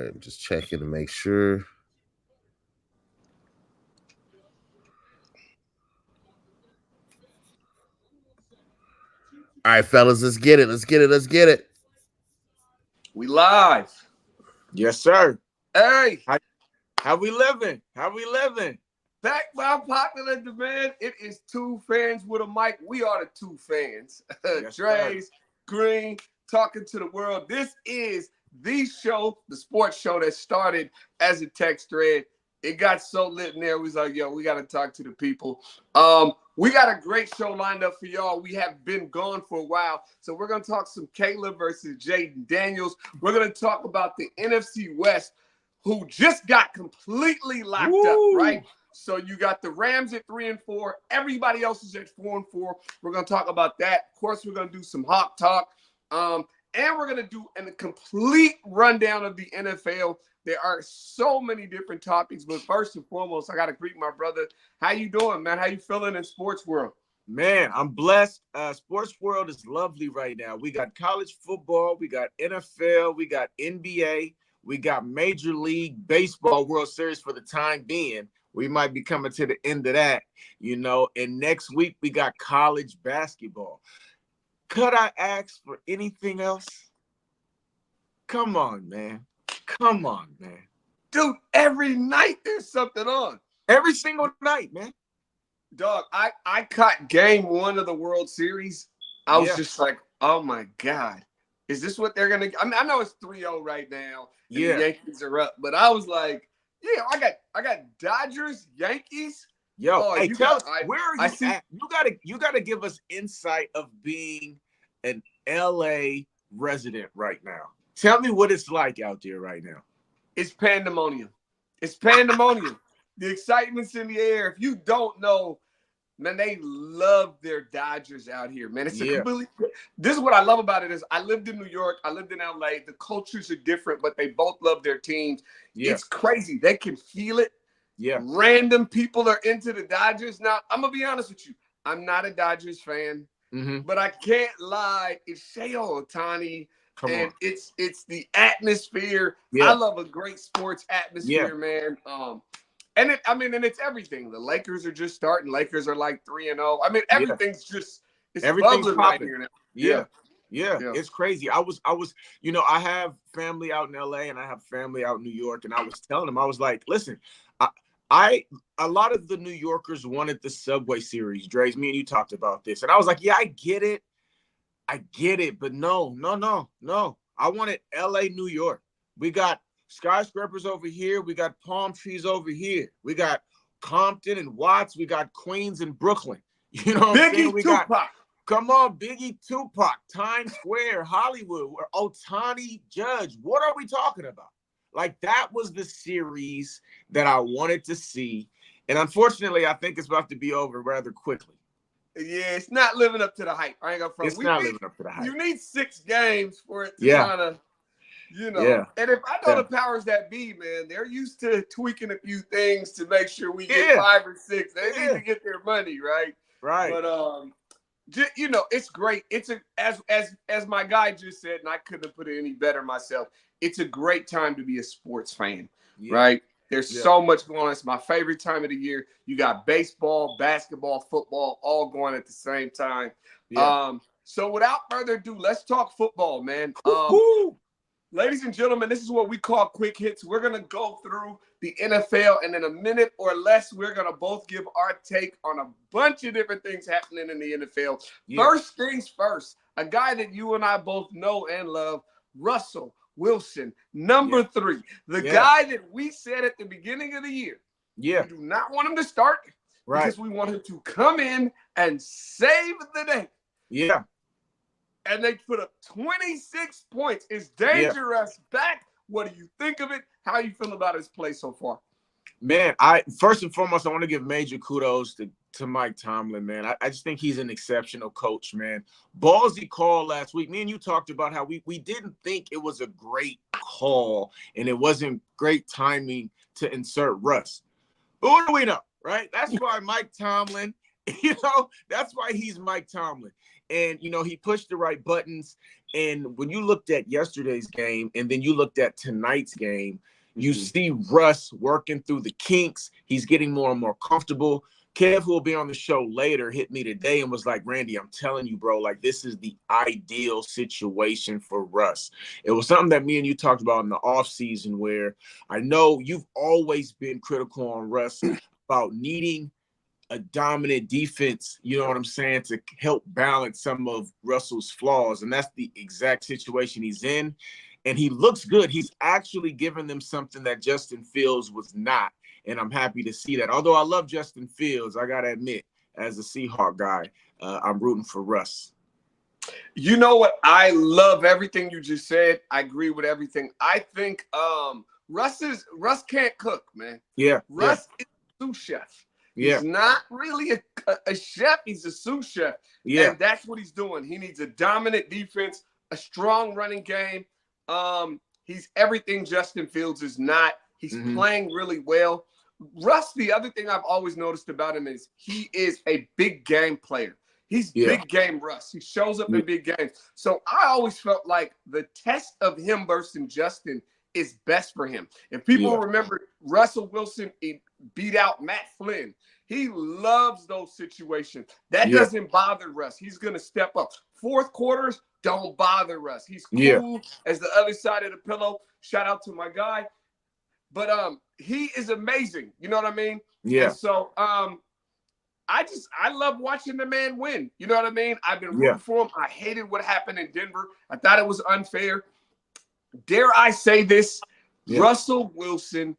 right, I'm just checking to make sure. All right, fellas, let's get it. Let's get it. Let's get it. We live. Yes, sir. Hey, How we living? How we living? back by popular demand. It is two fans with a mic. We are the two fans. Yes, sir. Draze, Green, talking to the world. This is the show, the sports show that started as a text thread. It got so lit in there. We was like, yo, we got to talk to the people. We got a great show lined up for y'all. We have been gone for a while. So we're going to talk some Kayla versus Jaden Daniels. We're going to talk about the NFC West, who just got completely locked up, right? So you got the Rams at 3-4. Everybody else is at 4-4. We're going to talk about that. Of course, we're going to do some Hawk talk. And we're going to do a complete rundown of the NFL. There are so many different topics, but first and foremost, I got to greet my brother. How you doing, man? How you feeling in sports world? Man, I'm blessed. Sports world is lovely right now. We got college football, we got NFL, we got NBA, we got Major League Baseball World Series for the time being. We might be coming to the end of that, and next week we got college basketball. Could I ask for anything else? Come on, man. Come on, man. Dude, every night there's something on. Every single night, man. Dog, I caught game one of the World Series. I was just like, oh my God. Is this what they're gonna? I mean, I know it's 3-0 right now. And the Yankees are up, but I was like, yeah, I got Dodgers, Yankees. Yo, hey, tell us, where are you at? You gotta give us insight of being an LA resident right now. Tell me what it's like out there right now. It's pandemonium. It's pandemonium. The excitement's in the air. If you don't know, man, they love their Dodgers out here, man. It's a completely. This is what I love about it is I lived in New York. I lived in LA. The cultures are different, but they both love their teams. Yeah. It's crazy. They can feel it. Yeah. Random people are into the Dodgers. Now, I'm going to be honest with you. I'm not a Dodgers fan, but I can't lie. It's Shohei Ohtani. And it's the atmosphere. Yeah. I love a great sports atmosphere, man. And it's everything. The Lakers are just starting. Lakers are like 3-0. I mean, everything's just everything's popping right here now. Yeah, it's crazy. I was, I have family out in LA and I have family out in New York, and I was telling them, I was like, listen, a lot of the New Yorkers wanted the Subway Series. Draze, me and you talked about this, and I was like, yeah, I get it, but no. I wanted LA, New York. We got skyscrapers over here. We got palm trees over here. We got Compton and Watts. We got Queens and Brooklyn. You know what I'm saying? We Tupac. Come on, Biggie, Tupac, Times Square, Hollywood, Ohtani, Judge. What are we talking about? Like, that was the series that I wanted to see. And unfortunately, I think it's about to be over rather quickly. Yeah, it's not living up to the hype. I ain't gonna front. It's not living up to the hype. You need 6 games for it to kind of, And if I know the powers that be, man, they're used to tweaking a few things to make sure we get 5 or 6. They need to get their money, right? Right. But it's great. It's as my guy just said, and I couldn't have put it any better myself. It's a great time to be a sports fan, right? There's so much going on. It's my favorite time of the year. You got baseball, basketball, football, all going at the same time. Yeah. So without further ado, let's talk football, man. Ladies and gentlemen, this is what we call quick hits. We're going to go through the NFL, and in a minute or less, we're going to both give our take on a bunch of different things happening in the NFL. Yeah. First things first, a guy that you and I both know and love, Russell Wilson, number 3, the guy that we said at the beginning of the year, we do not want him to start because we want him to come in and save the day. Yeah. And they put up 26 points. It's dangerous back. What do you think of it? How are you feeling about his play so far? Man, first and foremost, I want to give major kudos to Mike Tomlin, man. I just think he's an exceptional coach, man. Ballsy call last week. Me and you talked about how we didn't think it was a great call and it wasn't great timing to insert Russ. But what do we know, right? That's why Mike Tomlin, that's why he's Mike Tomlin. And, you know, he pushed the right buttons. And when you looked at yesterday's game and then you looked at tonight's game, you see Russ working through the kinks. He's getting more and more comfortable. Kev, who will be on the show later, hit me today and was like, Randy, I'm telling you, bro, like, this is the ideal situation for Russ. It was something that me and you talked about in the offseason, where I know you've always been critical on Russ about needing a dominant defense, you know what I'm saying, to help balance some of Russell's flaws. And that's the exact situation he's in. And he looks good. He's actually given them something that Justin Fields was not. And I'm happy to see that. Although I love Justin Fields, I got to admit, as a Seahawk guy, I'm rooting for Russ. You know what? I love everything you just said. I agree with everything. I think Russ can't cook, man. Yeah. Russ is a sous chef. He's not really a chef. He's a sous chef. Yeah. And that's what he's doing. He needs a dominant defense, a strong running game. He's everything Justin Fields is not. He's playing really well. Russ, the other thing I've always noticed about him is he is a big game player. He's big game Russ. He shows up in big games. So I always felt like the test of him versus Justin is best for him. If people remember, Russell Wilson beat out Matt Flynn. He loves those situations. That doesn't bother Russ. He's going to step up. Fourth quarters don't bother Russ. He's cool as the other side of the pillow. Shout out to my guy. But he is amazing. You know what I mean? Yeah. And so I love watching the man win. You know what I mean? I've been rooting for him. I hated what happened in Denver. I thought it was unfair. Dare I say this? Russell Wilson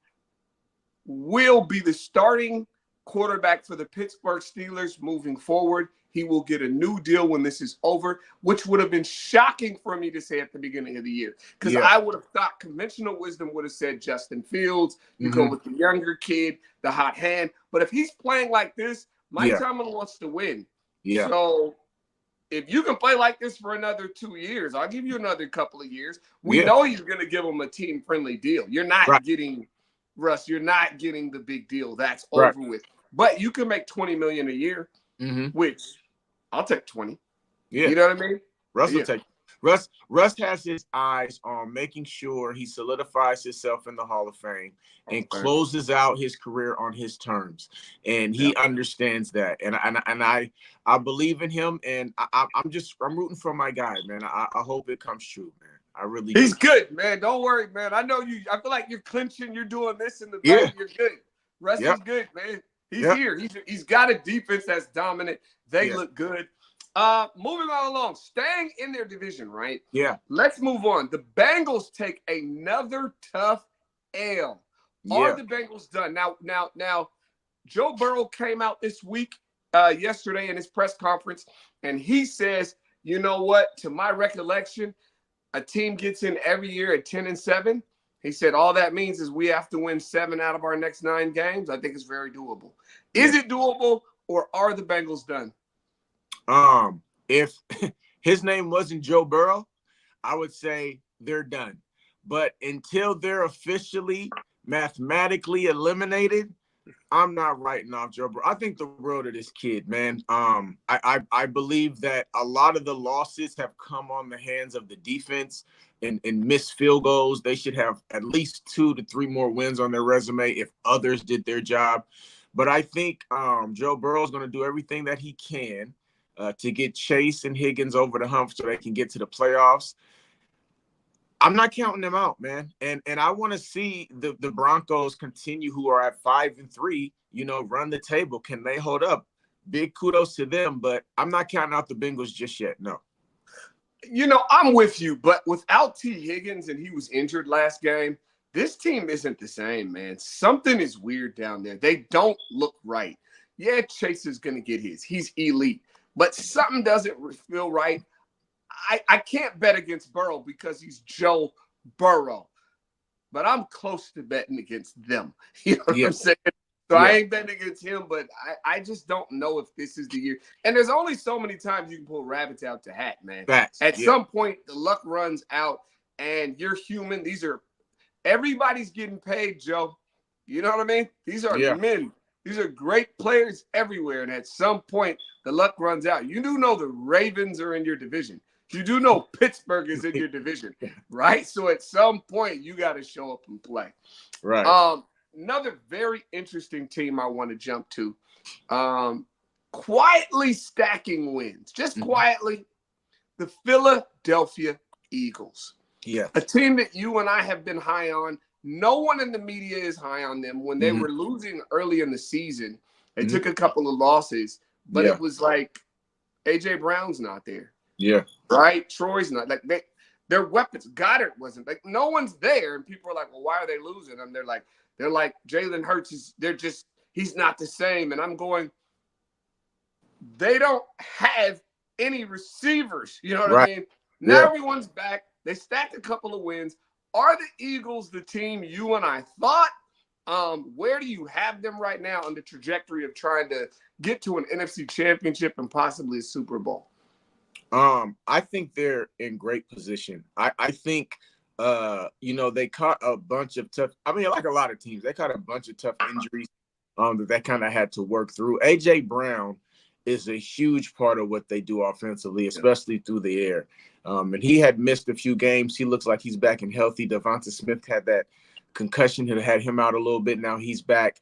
will be the starting quarterback for the Pittsburgh Steelers moving forward. He will get a new deal when this is over, which would have been shocking for me to say at the beginning of the year, because I would have thought conventional wisdom would have said Justin Fields. You go with the younger kid, the hot hand. But if he's playing like this, Mike Tomlin wants to win. Yeah. So if you can play like this for another 2 years, I'll give you another couple of years. We know you're going to give him a team-friendly deal. You're not getting – Russ, you're not getting the big deal. That's over with. But you can make $20 million a year, which I'll take 20. Yeah. You know what I mean? Russ will take. Russ has his eyes on making sure he solidifies himself in the Hall of Fame and closes out his career on his terms. And he understands that. And I believe in him. And I'm rooting for my guy, man. I hope it comes true, man. I really He's good, man. Don't worry, man. I know you. I feel like you're clinching. You're doing this in the back. You're good. Russ is good, man. He's here. He's got a defense that's dominant. They look good. Moving on along, staying in their division, right? Yeah. Let's move on. The Bengals take another tough L. Are the Bengals done? Now, Joe Burrow came out this week, yesterday in his press conference, and he says, you know what? To my recollection, a team gets in every year at 10-7. He said all that means is we have to win 7 out of our next 9 games. I think it's very doable. Is it doable, or are the Bengals done? If his name wasn't Joe Burrow, I would say they're done. But until they're officially mathematically eliminated, I'm not writing off Joe Burrow. I think the world of this kid, man. I believe that a lot of the losses have come on the hands of the defense and missed field goals. They should have at least 2 to 3 more wins on their resume if others did their job. But I think Joe Burrow is going to do everything that he can to get Chase and Higgins over the hump so they can get to the playoffs. I'm not counting them out, man. And I want to see the Broncos continue, who are at 5-3, run the table. Can they hold up? Big kudos to them, but I'm not counting out the Bengals just yet. No. I'm with you, but without T. Higgins, and he was injured last game, this team isn't the same, man. Something is weird down there. They don't look right. Yeah, Chase is going to get his. He's elite. But something doesn't feel right. I can't bet against Burrow because he's Joe Burrow. But I'm close to betting against them. You know what I'm saying? So I ain't betting against him, but I just don't know if this is the year. And there's only so many times you can pull rabbits out the hat, man. At some point, the luck runs out, and you're human. Everybody's getting paid, Joe. You know what I mean? These are men. These are great players everywhere. And at some point, the luck runs out. You do know the Ravens are in your division. You do know Pittsburgh is in your division, right? So at some point, you got to show up and play. Right. Another very interesting team I want to jump to. Quietly stacking wins, just quietly, the Philadelphia Eagles. Yeah. A team that you and I have been high on. No one in the media is high on them. When they were losing early in the season, they took a couple of losses, but it was like A.J. Brown's not there. Yeah. Right? Troy's not. Like their weapons. Goddard wasn't. Like no one's there. And people are like, well, why are they losing? And they're like Jalen Hurts he's not the same. And I'm going, they don't have any receivers. You know what I mean? Now everyone's back. They stacked a couple of wins. Are the Eagles the team you and I thought? Where do you have them right now on the trajectory of trying to get to an NFC championship and possibly a Super Bowl? I think they're in great position. I think, they caught a bunch of tough, like a lot of teams, they caught a bunch of tough injuries that kind of had to work through. A.J. Brown is a huge part of what they do offensively, especially through the air. And he had missed a few games. He looks like he's back and healthy. Devonta Smith had that concussion that had him out a little bit. Now he's back.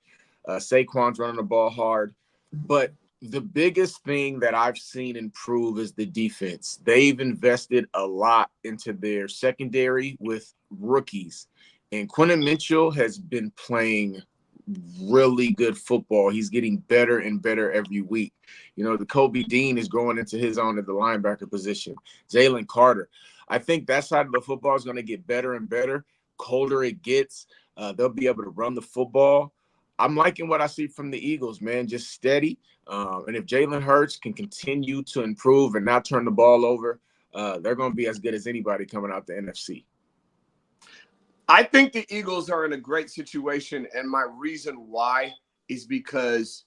Saquon's running the ball hard. But the biggest thing that I've seen improve is the defense. They've invested a lot into their secondary with rookies. And Quentin Mitchell has been playing really good football. He's getting better and better every week. The Kobe Dean is growing into his own at the linebacker position. Jalen Carter. I think that side of the football is going to get better and better. Colder it gets, they'll be able to run the football. I'm liking what I see from the Eagles, man, just steady. And if Jalen Hurts can continue to improve and not turn the ball over, they're going to be as good as anybody coming out the NFC. I think the Eagles are in a great situation, and my reason why is because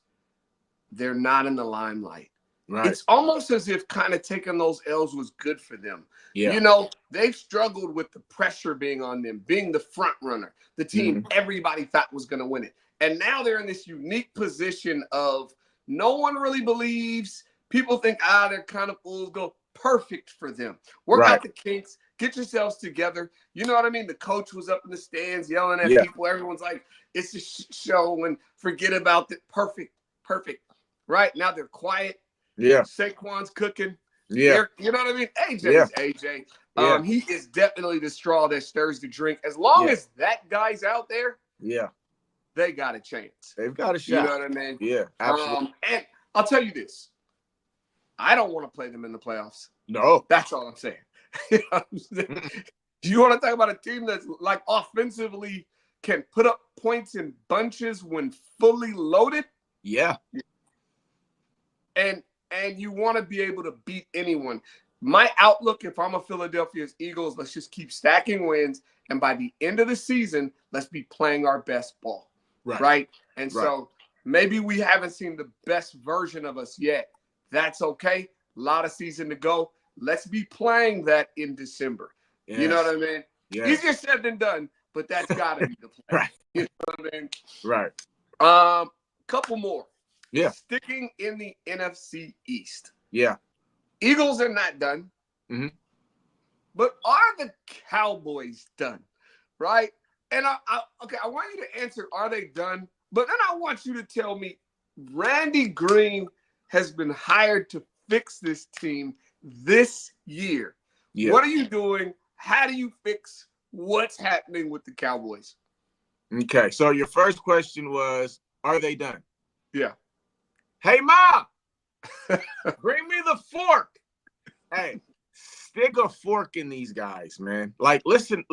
they're not in the limelight. Right. It's almost as if kind of taking those L's was good for them. Yeah. They've struggled with the pressure being on them, being the front runner, the team everybody thought was going to win it. And now they're in this unique position of no one really believes. People think, they're kind of fools. Go perfect for them. Work out the kinks. Get yourselves together. You know what I mean? The coach was up in the stands yelling at people. Everyone's like, it's a show and forget about it. Perfect. Right? Now they're quiet. Yeah. Saquon's cooking. Yeah. You know what I mean? AJ is AJ. He is definitely the straw that stirs the drink. As long as that guy's out there, they got a chance. They've got a shot. You know what I mean? Yeah, absolutely. And I'll tell you this. I don't want to play them in the playoffs. No. That's all I'm saying. You know what I'm saying? Do you want to talk about a team that's like offensively can put up points in bunches when fully loaded? Yeah. And you want to be able to beat anyone. My outlook, if I'm a Philadelphia Eagles, let's just keep stacking wins. And by the end of the season, let's be playing our best ball. Right? And so maybe we haven't seen the best version of us yet. That's okay. A lot of season to go. Let's be playing that in December. Yes. You know what I mean? Yes. Easier said than done, but that's got to be the plan. Right. You know what I mean? Right. Couple more. Yeah. Sticking in the NFC East. Yeah. Eagles are not done. Mm-hmm. But are the Cowboys done? Right? And I want you to answer, are they done? But then I want you to tell me, Randy Green has been hired to fix this team this year. Yeah. What are you doing? How do you fix what's happening with the Cowboys? Okay, so your first question was, are they done? Yeah. Hey, Ma, bring me the fork. Hey, stick a fork in these guys, man. Like, listen.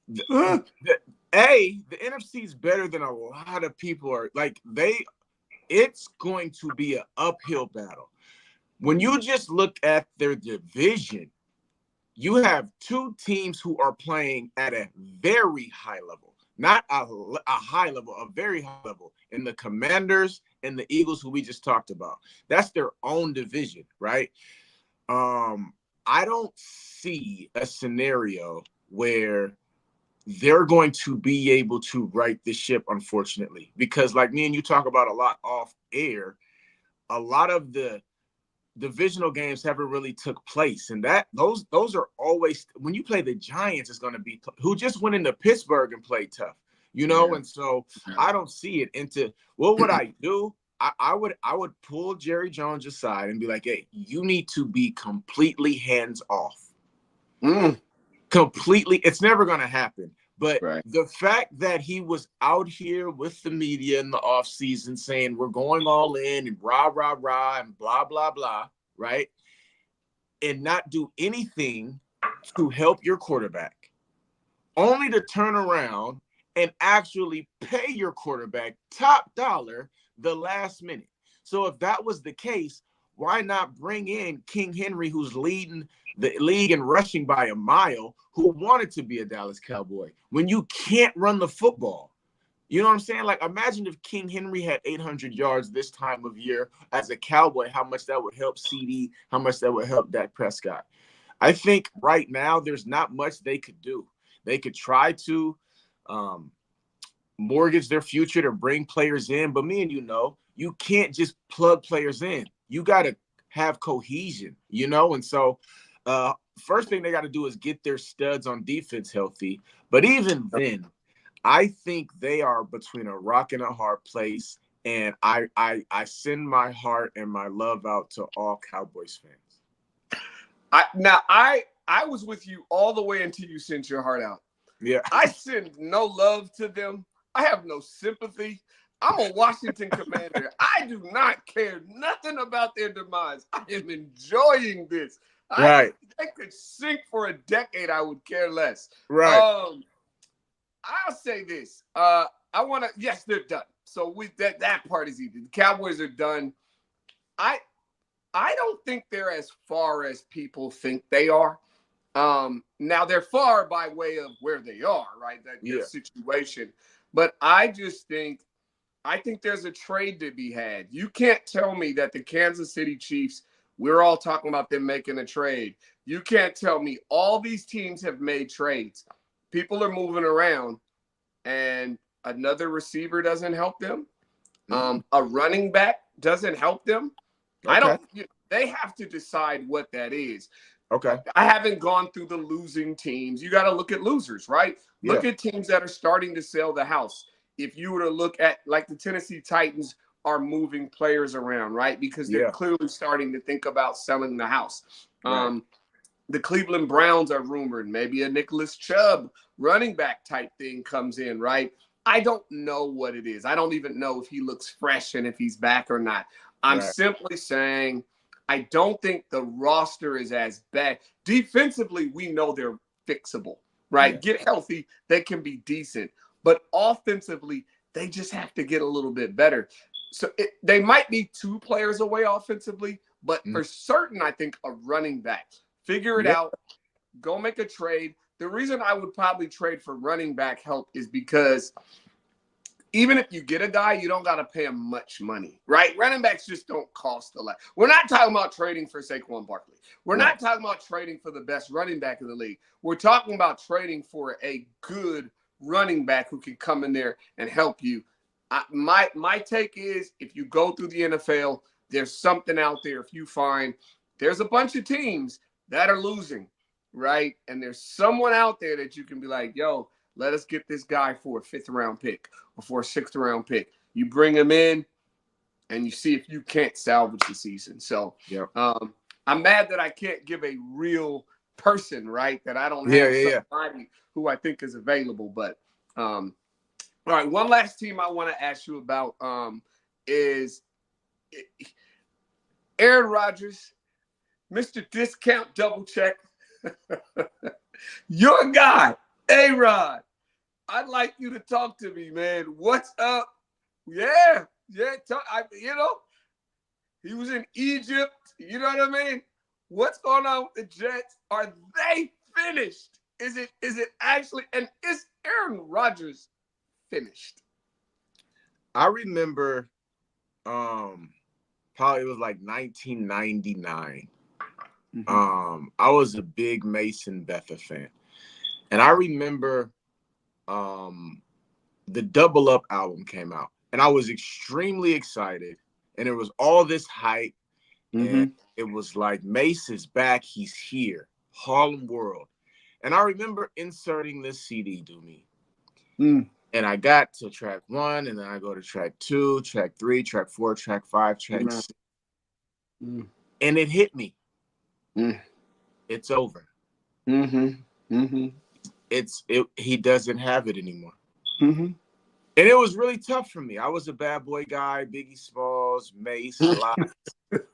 The NFC is better than a lot of people are. Like, it's going to be an uphill battle. When you just look at their division, you have two teams who are playing at a very high level, not a high level, a very high level, in the Commanders and the Eagles, who we just talked about. That's their own division, right? I don't see a scenario where they're going to be able to right the ship, unfortunately, because like me and you talk about a lot off air, a lot of the divisional games haven't really took place, and that those are always, when you play the Giants, it's going to be who just went into Pittsburgh and played tough, and so I don't see it. Into what would I do? I would pull Jerry Jones aside and be like, hey, you need to be completely hands off. Completely. It's never going to happen. But the fact that he was out here with the media in the offseason saying we're going all in and rah, rah, rah, and blah, blah, blah, right? And not do anything to help your quarterback, only to turn around and actually pay your quarterback top dollar the last minute. So if that was the case, why not bring in King Henry, who's leading the league in rushing by a mile, who wanted to be a Dallas Cowboy, when you can't run the football? You know what I'm saying? Like, imagine if King Henry had 800 yards this time of year as a Cowboy, how much that would help CD, how much that would help Dak Prescott. I think right now there's not much they could do. They could try to mortgage their future to bring players in, but me and you can't just plug players in. You got to have cohesion, and so first thing they got to do is get their studs on defense healthy. But even then, I think they are between a rock and a hard place, and I send my heart and my love out to all Cowboys fans. I was with you all the way until you sent your heart out. Yeah. I send no love to them. I have no sympathy. I'm a Washington Commander. I do not care nothing about their demise. I am enjoying this. Right. They could sink for a decade. I would care less. Right. I'll say this. Yes, they're done. So that part is easy. The Cowboys are done. I don't think they're as far as people think they are. Now they're far by way of where they are, right? Their situation. But I think there's a trade to be had. You can't tell me that the Kansas City Chiefs, we're all talking about them making a trade. You can't tell me all these teams have made trades. People are moving around, and another receiver doesn't help them. A running back doesn't help them. Okay. They have to decide what that is. Okay. I haven't gone through the losing teams. You got to look at losers, right? Yeah. Look at teams that are starting to sell the house. If you were to look at, like, the Tennessee Titans are moving players around, right? Because they're clearly starting to think about selling the house. Right. The Cleveland Browns are rumored. Maybe a Nicholas Chubb running back type thing comes in, right? I don't know what it is. I don't even know if he looks fresh and if he's back or not. I'm simply saying I don't think the roster is as bad. Defensively, we know they're fixable, right? Yeah. Get healthy, they can be decent. But offensively, they just have to get a little bit better. So they might be 2 players away offensively, but for certain, I think a running back. Figure it out. Go make a trade. The reason I would probably trade for running back help is because even if you get a guy, you don't got to pay him much money, right? Running backs just don't cost a lot. We're not talking about trading for Saquon Barkley. We're not talking about trading for the best running back in the league. We're talking about trading for a good running back who can come in there and help you. My take is, if you go through the NFL, there's something out there. If you find there's a bunch of teams that are losing, right? And there's someone out there that you can be like, yo, let us get this guy for a 5th round pick or for a 6th round pick. You bring him in and you see if you can't salvage the season. So I'm mad that I can't give a real person, right? That I don't have somebody who I think is available. But all right, one last team I want to ask you about is Aaron Rodgers, Mr. Discount Double Check. Your guy, A-Rod. I'd like you to talk to me, man. What's up? Yeah. He was in Egypt. You know what I mean? What's going on with the Jets? Are they finished? Is it actually? And is Aaron Rodgers finished? I remember, probably it was like 1999. I was a big Mason Betha fan, and I remember the Double Up album came out, and I was extremely excited, and there was all this hype, and it was like, Mace is back, he's here, Harlem World. And I remember inserting this CD, Doomy. And I got to track 1, and then I go to track 2, track 3, track 4, track 5, track 6. And it hit me. It's over. He doesn't have it anymore. And it was really tough for me. I was a Bad Boy guy, Biggie Smalls, Mace,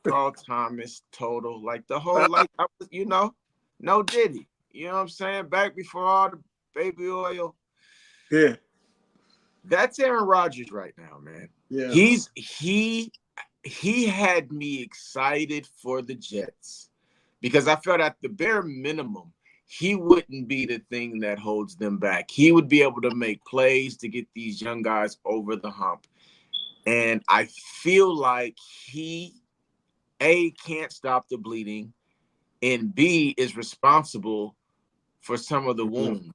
Carl Thomas, Total, like the whole, like, I was, no Diddy. You know what I'm saying? Back before all the baby oil. Yeah. That's Aaron Rodgers right now, man. Yeah. He had me excited for the Jets because I felt at the bare minimum, he wouldn't be the thing that holds them back. He would be able to make plays to get these young guys over the hump. And I feel like he, A, can't stop the bleeding, and B, is responsible for some of the wounds.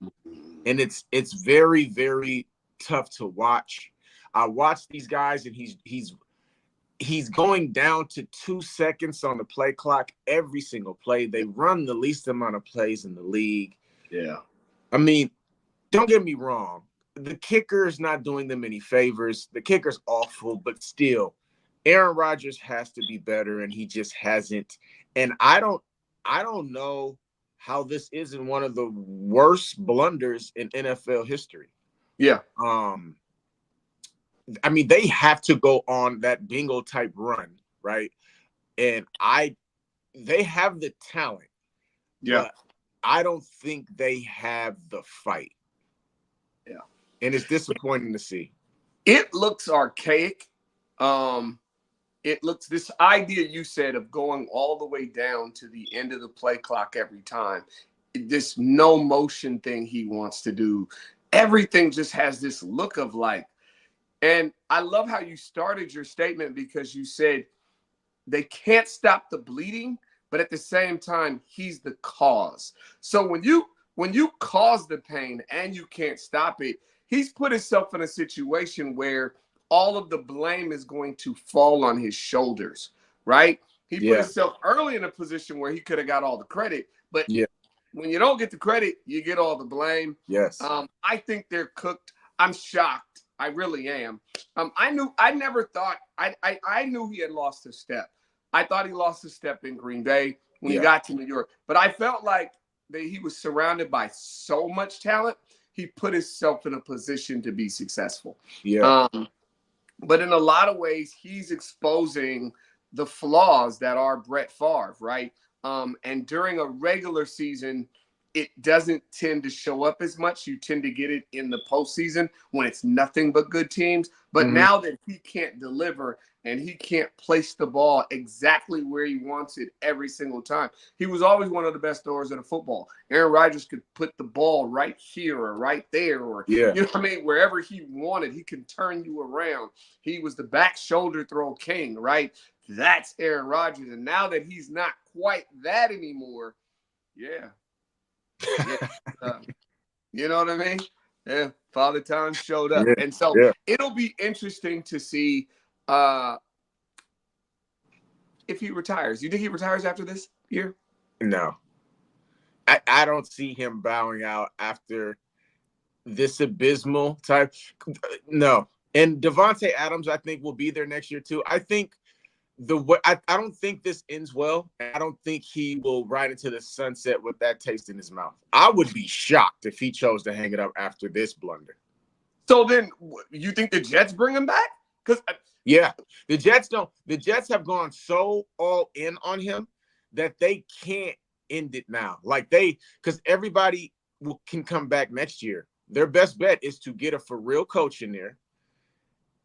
And it's very, very tough to watch. I watch these guys, and he's going down to 2 seconds on the play clock every single play. They run the least amount of plays in the league. Yeah. I mean, don't get me wrong. The kicker's not doing them any favors. The kicker's awful, but still, Aaron Rodgers has to be better, and he just hasn't. And I don't know how this isn't one of the worst blunders in NFL history. Yeah. I mean, they have to go on that bingo type run, right? And they have the talent. Yeah. But I don't think they have the fight. Yeah. And it's disappointing to see. It looks archaic. It looks, this idea you said of going all the way down to the end of the play clock every time, this no motion thing he wants to do, everything just has this look of like, and I love how you started your statement because you said they can't stop the bleeding, but at the same time, he's the cause. So when you cause the pain and you can't stop it, he's put himself in a situation where all of the blame is going to fall on his shoulders, right? He put himself early in a position where he could have got all the credit, but when you don't get the credit, you get all the blame. Yes. I think they're cooked. I'm shocked. I really am. I knew he had lost a step. I thought he lost a step in Green Bay when he got to New York, but I felt like that he was surrounded by so much talent. He put himself in a position to be successful. Yeah. But in a lot of ways, he's exposing the flaws that are Brett Favre, right? And during a regular season, it doesn't tend to show up as much. You tend to get it in the postseason when it's nothing but good teams. But now that he can't deliver and he can't place the ball exactly where he wants it every single time, he was always one of the best throwers in the football. Aaron Rodgers could put the ball right here or right there or, you know what I mean, wherever he wanted, he can turn you around. He was the back shoulder throw king, right? That's Aaron Rodgers. And now that he's not quite that anymore, you know what I mean? Yeah, Father Time showed up. And so it'll be interesting to see if he retires. You think he retires after this year? No. I don't see him bowing out after this abysmal type. No. And Devontae Adams, I think, will be there next year too. I think I don't think this ends well. I don't think he will ride into the sunset with that taste in his mouth. I would be shocked if he chose to hang it up after this blunder. So then, you think the Jets bring him back? Because the Jets don't. The Jets have gone so all in on him that they can't end it now. Like because everybody can come back next year. Their best bet is to get a for real coach in there.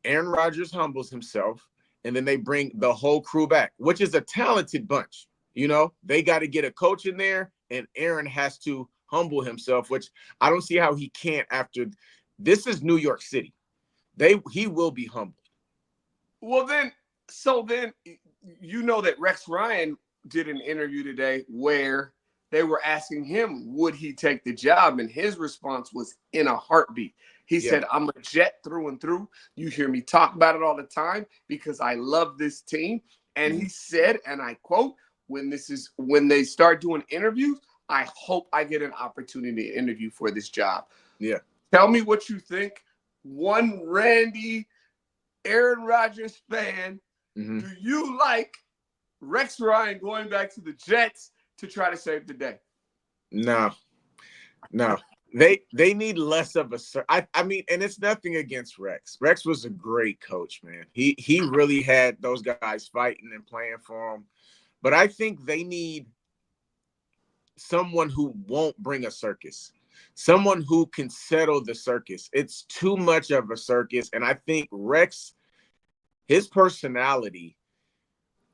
Aaron Rodgers humbles himself. And then they bring the whole crew back, which is a talented bunch. You know, they got to get a coach in there, and Aaron has to humble himself, which I don't see how he can't after. This is New York City. He will be humbled. Well, then, you know that Rex Ryan did an interview today where they were asking him, would he take the job? And his response was in a heartbeat. He said, I'm a Jet through and through. You hear me talk about it all the time because I love this team. And he said, and I quote, when they start doing interviews, I hope I get an opportunity to interview for this job. Yeah. Tell me what you think. One Randy Aaron Rodgers fan, do you like Rex Ryan going back to the Jets to try to save the day? No. They need less of a. I mean, and it's nothing against Rex. Rex was a great coach, man. He really had those guys fighting and playing for him. But I think they need someone who won't bring a circus, someone who can settle the circus. It's too much of a circus, and I think Rex, his personality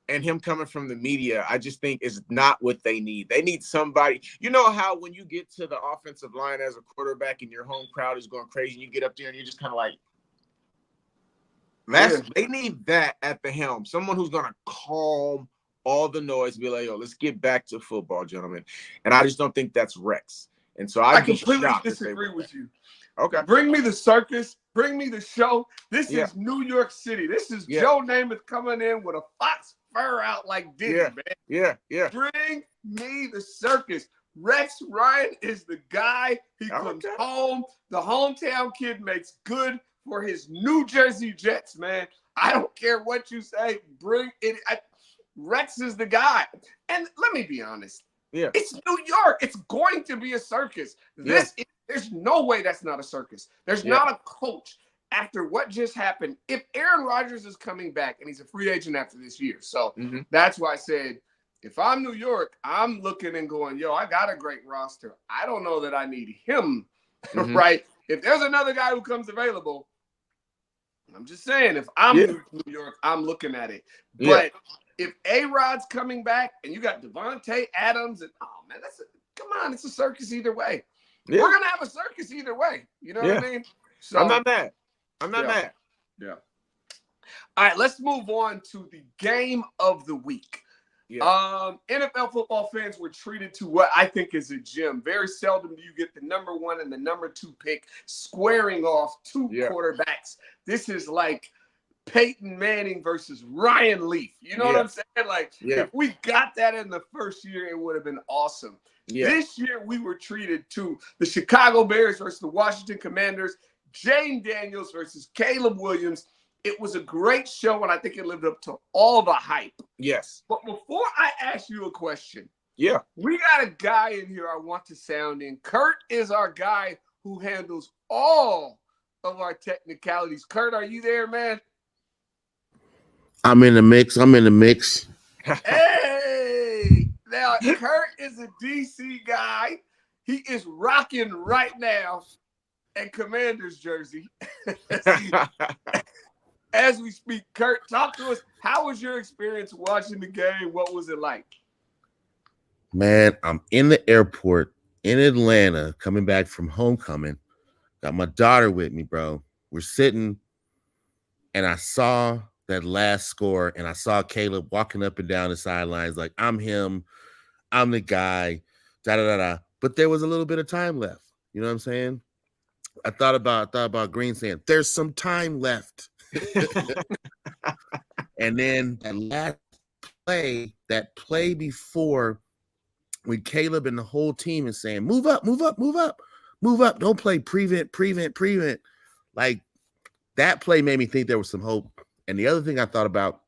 and him coming from the media, I just think is not what they need. They need somebody. You know how when you get to the offensive line as a quarterback and your home crowd is going crazy and you get up there and you're just kind of like, they need that at the helm. Someone who's going to calm all the noise and be like, yo, let's get back to football, gentlemen. And I just don't think that's Rex. And so I completely disagree with you. Okay. Bring me the circus. Bring me the show. This is New York City. This is Joe Namath coming in with a fox fur out like Diddy, man. Yeah. Bring me the circus. Rex Ryan is the guy. He comes home. The hometown kid makes good for his New Jersey Jets, man. I don't care what you say. Bring it. Rex is the guy. And let me be honest. Yeah. It's New York. It's going to be a circus. There's no way that's not a circus. There's not a coach after what just happened. If Aaron Rodgers is coming back, and he's a free agent after this year. So that's why I said, if I'm New York, I'm looking and going, yo, I got a great roster. I don't know that I need him, right? If there's another guy who comes available, I'm just saying, if I'm New York, I'm looking at it. But if A-Rod's coming back and you got Devontae Adams, and man, come on, it's a circus either way. Yeah. We're gonna have a circus either way. You know what I mean? So I'm not mad. I'm not mad. Yeah. All right, let's move on to the game of the week. Yeah. NFL football fans were treated to what I think is a gem. Very seldom do you get the number 1 and the number 2 pick squaring off two quarterbacks. This is like Peyton Manning versus Ryan Leaf. You know what I'm saying? Like, if we got that in the first year, it would have been awesome. Yeah. This year, we were treated to the Chicago Bears versus the Washington Commanders, Jane Daniels versus Caleb Williams. It was a great show, and I think it lived up to all the hype. Yes. But before I ask you a question, we got a guy in here I want to sound in. Kurt is our guy who handles all of our technicalities. Kurt, are you there, man? I'm in the mix. Hey! Now, Kurt is a DC guy. He is rocking right now a Commanders jersey. As we speak, Kurt, talk to us. How was your experience watching the game? What was it like? Man, I'm in the airport in Atlanta, coming back from homecoming. Got my daughter with me, bro. We're sitting, and I saw that last score, and I saw Caleb walking up and down the sidelines like, I'm him. I'm the guy. Da-da-da-da. But there was a little bit of time left. You know what I'm saying? I thought about Green saying, there's some time left. And then that play before, when Caleb and the whole team is saying, move up. Don't play prevent. Like, that play made me think there was some hope. And the other thing I thought about,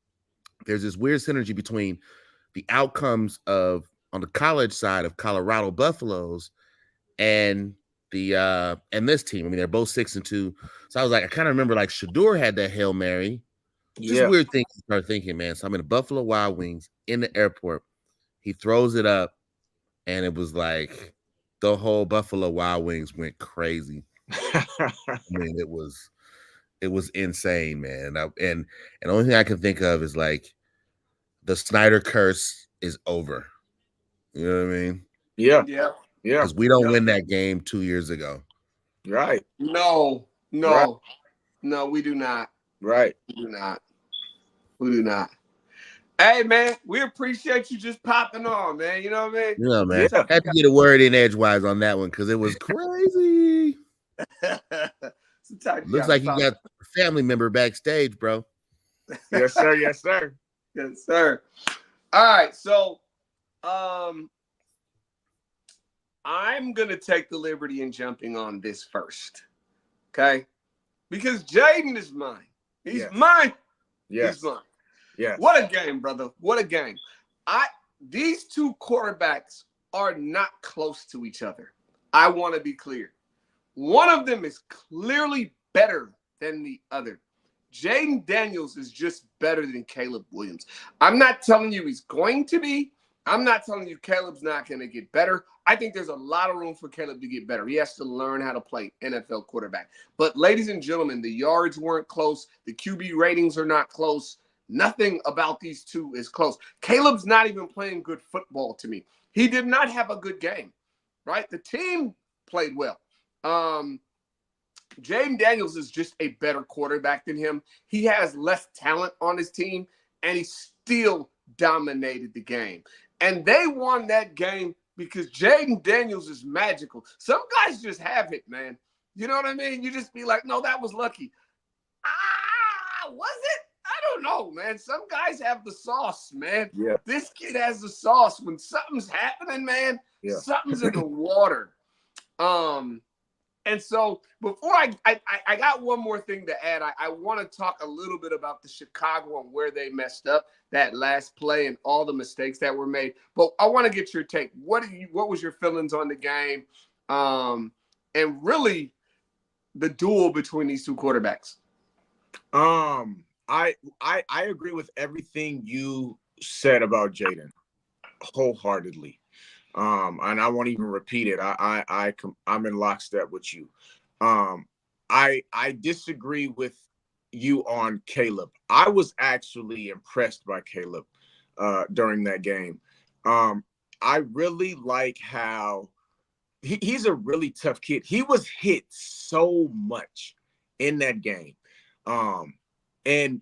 there's this weird synergy between the outcomes of, on the college side of Colorado Buffaloes and this team. I mean, they're both 6-2. So I was like, I kind of remember like Shador had that Hail Mary. Just weird things to start thinking, man. So I'm in the Buffalo Wild Wings in the airport. He throws it up, and it was like the whole Buffalo Wild Wings went crazy. I mean, it was insane, man. And the only thing I can think of is like the Snyder curse is over. You know what I mean? Yeah. Because we don't win that game 2 years ago. Right. No, we do not. Right. We do not. Hey, man, we appreciate you just popping on, man. You know what I mean? You know, man. Yeah. Had to get a word in edgewise on that one because it was crazy. Looks like you got a family member backstage, bro. Yes, sir. Yes, sir. Yes, sir. All right, so I'm gonna take the liberty in jumping on this first, okay? Because Jaden is mine. He's mine. Yes. He's mine. Yes. What a game, brother. What a game. These two quarterbacks are not close to each other. I want to be clear. One of them is clearly better than the other. Jaden Daniels is just better than Caleb Williams. I'm not telling you he's going to be. I'm not telling you Caleb's not going to get better. I think there's a lot of room for Caleb to get better. He has to learn how to play NFL quarterback. But ladies and gentlemen, the yards weren't close. The QB ratings are not close. Nothing about these two is close. Caleb's not even playing good football to me. He did not have a good game, right? The team played well. Jaden Daniels is just a better quarterback than him. He has less talent on his team, and he still dominated the game. And they won that game because Jaden Daniels is magical. Some guys just have it, man. You know what I mean? You just be like, no, that was lucky. Was it? I don't know, man. Some guys have the sauce, man. Yeah. This kid has the sauce. When something's happening, man, something's in the water. And so before I got one more thing to add. I want to talk a little bit about the Chicago and where they messed up that last play and all the mistakes that were made. But I want to get your take. What was your feelings on the game? And really the duel between these two quarterbacks. I agree with everything you said about Jaden wholeheartedly. And I won't even repeat it. I'm in lockstep with you. I disagree with you on Caleb. I was actually impressed by Caleb during that game. I really like how he's a really tough kid. He was hit so much in that game. And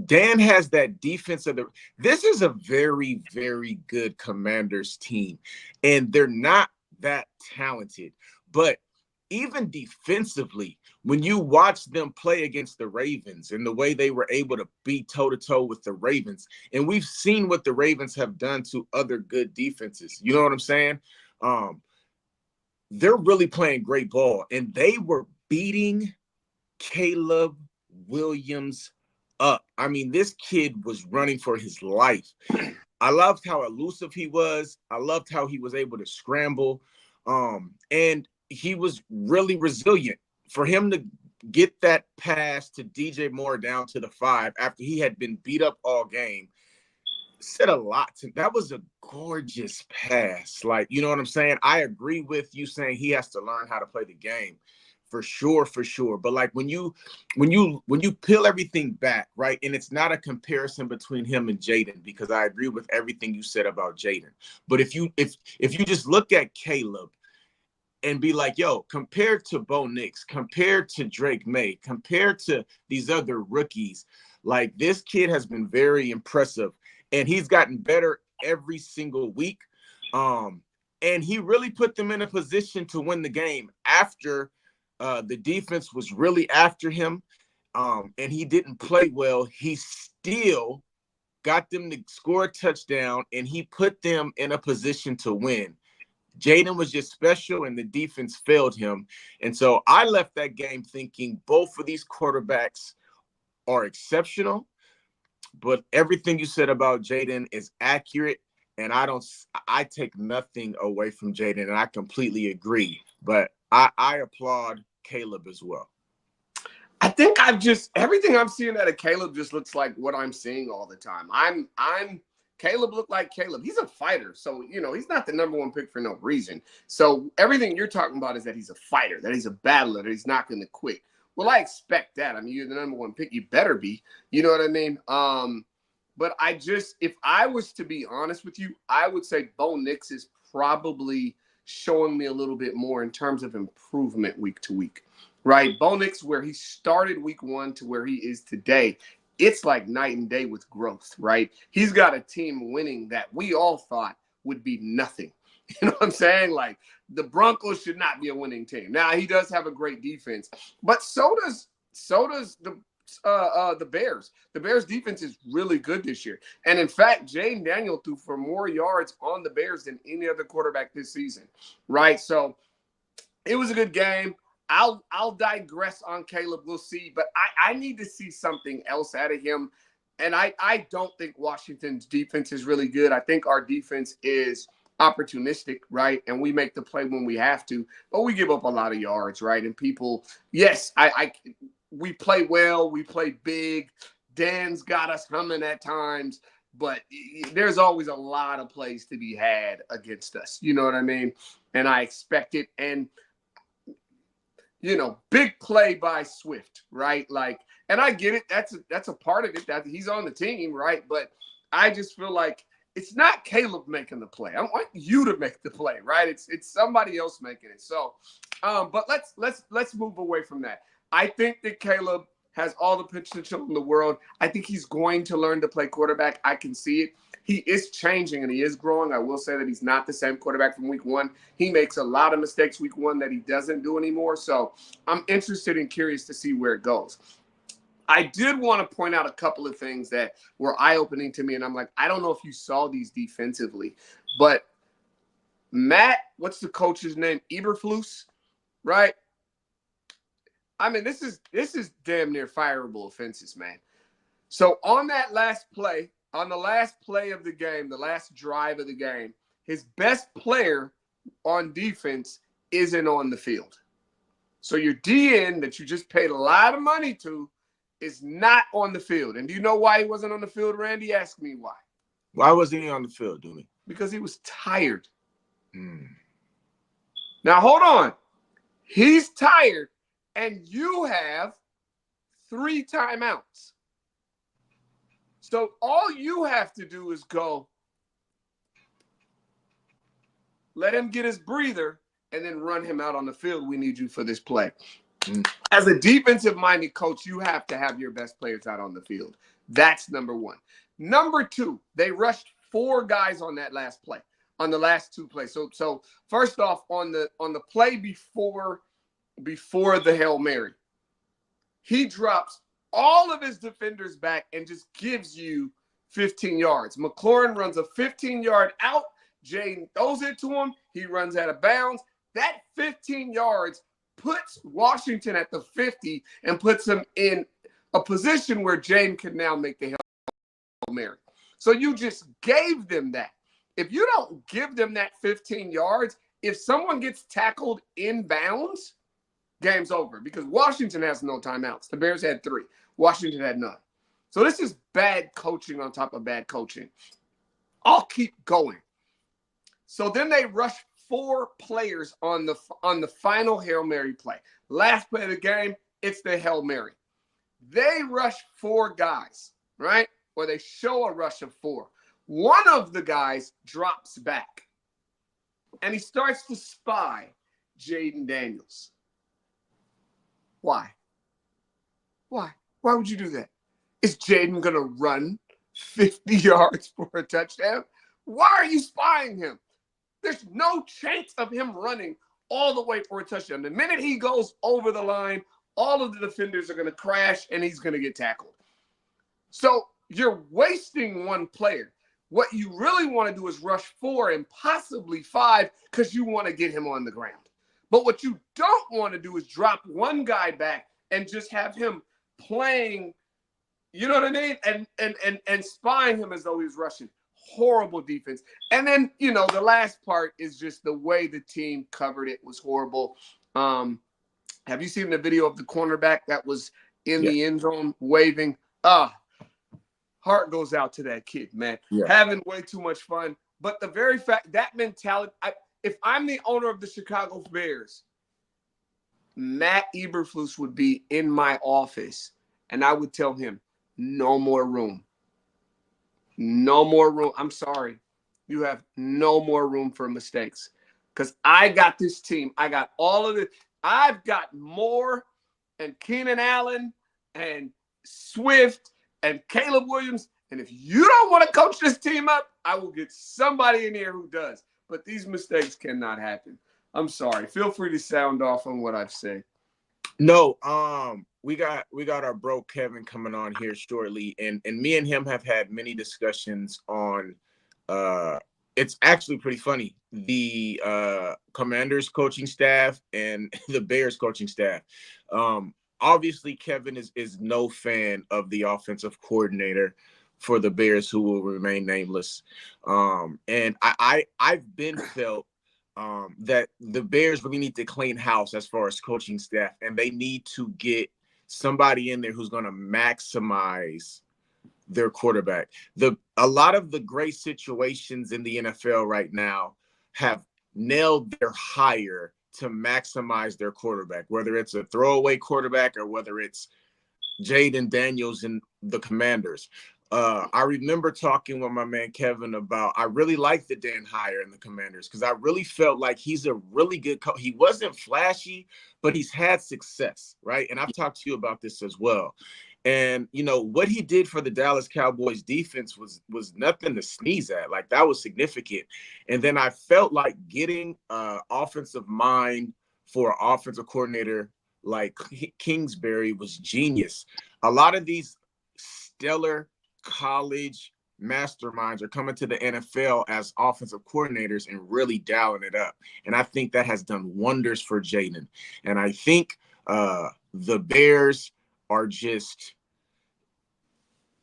Dan has that defense of this is a very, very good Commanders team, and they're not that talented. But even defensively, when you watch them play against the Ravens and the way they were able to be toe-to-toe with the Ravens, and we've seen what the Ravens have done to other good defenses. You know what I'm saying? They're really playing great ball, and they were beating Caleb Williams up. I mean, this kid was running for his life. I loved how elusive he was. I loved how he was able to scramble. And he was really resilient. For him to get that pass to DJ Moore down to the 5 after he had been beat up all game said a lot to that. Was a gorgeous pass. Like, you know what I'm saying? I agree with you saying he has to learn how to play the game. For sure. But like when you peel everything back, right? And it's not a comparison between him and Jaden, because I agree with everything you said about Jaden. But if you just look at Caleb and be like, yo, compared to Bo Nix, compared to Drake May, compared to these other rookies, like this kid has been very impressive, and he's gotten better every single week. And he really put them in a position to win the game after the defense was really after him, and he didn't play well. He still got them to score a touchdown, and he put them in a position to win. Jaden was just special, and the defense failed him. And so I left that game thinking both of these quarterbacks are exceptional, but everything you said about Jaden is accurate, and I take nothing away from Jaden, and I completely agree. But I applaud Caleb as well. I think everything I'm seeing out of Caleb just looks like what I'm seeing all the time. Caleb looked like Caleb. He's a fighter. So, he's not the number one pick for no reason. So everything you're talking about is that he's a fighter, that he's a battler, that he's not going to quit. Well, I expect that. I mean, you're the number one pick. You better be. You know what I mean? But if I was to be honest with you, I would say Bo Nix is probably showing me a little bit more in terms of improvement week to week, right? Bo Nix, where he started week 1 to where he is today, it's like night and day with growth, right? He's got a team winning that we all thought would be nothing. You know what I'm saying? Like, the Broncos should not be a winning team. Now, he does have a great defense, but so does the Bears. The Bears defense is really good this year. And in fact, Jaden Daniel threw for more yards on the Bears than any other quarterback this season, right? So it was a good game. I'll digress on Caleb. We'll see. But I need to see something else out of him. And I don't think Washington's defense is really good. I think our defense is opportunistic, right? And we make the play when we have to, but we give up a lot of yards, right? And people, yes, we play well, we play big. Dan's got us humming at times, but there's always a lot of plays to be had against us. You know what I mean? And I expect it. And, you know, big play by Swift, right? Like, and I get it. That's a part of it, that he's on the team, right? But I just feel like it's not Caleb making the play. I want you to make the play, right? It's somebody else making it. So, but let's move away from that. I think that Caleb has all the potential in the world. I think he's going to learn to play quarterback. I can see it. He is changing and he is growing. I will say that he's not the same quarterback from week one. He makes a lot of mistakes week one that he doesn't do anymore. So I'm interested and curious to see where it goes. I did want to point out a couple of things that were eye-opening to me, and I'm like, I don't know if you saw these defensively, but Matt, what's the coach's name? Eberflus, right? I mean, this is damn near fireable offenses, man. So on that last play, on the last play of the game, the last drive of the game, his best player on defense isn't on the field. So your DN that you just paid a lot of money to is not on the field. And do you know why he wasn't on the field, Randy? Ask me why. Why wasn't he on the field, Dooney? Because he was tired. Now, hold on. He's tired, and you have 3 timeouts. So all you have to do is go, let him get his breather, and then run him out on the field. We need you for this play. As a defensive-minded coach, you have to have your best players out on the field. That's number one. Number two, they rushed 4 guys on that last play, on the last 2 plays. So first off, on the play before the Hail Mary, he drops all of his defenders back and just gives you 15 yards. McLaurin runs a 15-yard out. Jaden throws it to him. He runs out of bounds. That 15 yards puts Washington at the 50 and puts him in a position where Jaden can now make the Hail Mary. So you just gave them that. If you don't give them that 15 yards, if someone gets tackled in bounds, game's over, because Washington has no timeouts. The Bears had 3. Washington had none. So this is bad coaching on top of bad coaching. I'll keep going. So then they rush 4 players on the final Hail Mary play. Last play of the game, it's the Hail Mary. They rush 4 guys, right? Or they show a rush of 4. One of the guys drops back, and he starts to spy Jaden Daniels. Why? Why? Why would you do that? Is Jaden going to run 50 yards for a touchdown? Why are you spying him? There's no chance of him running all the way for a touchdown. The minute he goes over the line, all of the defenders are going to crash, and he's going to get tackled. So you're wasting one player. What you really want to do is rush 4 and possibly 5 because you want to get him on the ground. But what you don't want to do is drop one guy back and just have him playing, you know what I mean? And spying him as though he's rushing. Horrible defense. And then, you know, the last part is just the way the team covered it was horrible. Have you seen the video of the cornerback that was in the end zone waving? Heart goes out to that kid, man. Having way too much fun. But the very fact, that mentality, if I'm the owner of the Chicago Bears, Matt Eberflus would be in my office, and I would tell him, no more room. No more room. I'm sorry. You have no more room for mistakes. Because I got this team. I got all of it. I've got Moore and Keenan Allen and Swift and Caleb Williams. And if you don't want to coach this team up, I will get somebody in here who does. But these mistakes cannot happen. I'm sorry. Feel free to sound off on what I've said. No, we got our bro Kevin coming on here shortly, and me and him have had many discussions on it's actually pretty funny, the Commanders coaching staff and the Bears coaching staff. Obviously Kevin is no fan of the offensive coordinator for the Bears, who will remain nameless. And I've been felt that the Bears really need to clean house as far as coaching staff, and they need to get somebody in there who's going to maximize their quarterback. A lot of the great situations in the NFL right now have nailed their hire to maximize their quarterback, whether it's a throwaway quarterback or whether it's Jaden Daniels and the Commanders. I remember talking with my man Kevin about, I really like the Dan hire in the Commanders because I really felt like he's a really good coach. He wasn't flashy, but he's had success, right? And I've talked to you about this as well. And, you know, what he did for the Dallas Cowboys defense was nothing to sneeze at. Like, that was significant. And then I felt like getting offensive mind for an offensive coordinator like Kingsbury was genius. A lot of these stellar college masterminds are coming to the NFL as offensive coordinators and really dialing it up. And I think that has done wonders for Jaden. And I think the Bears are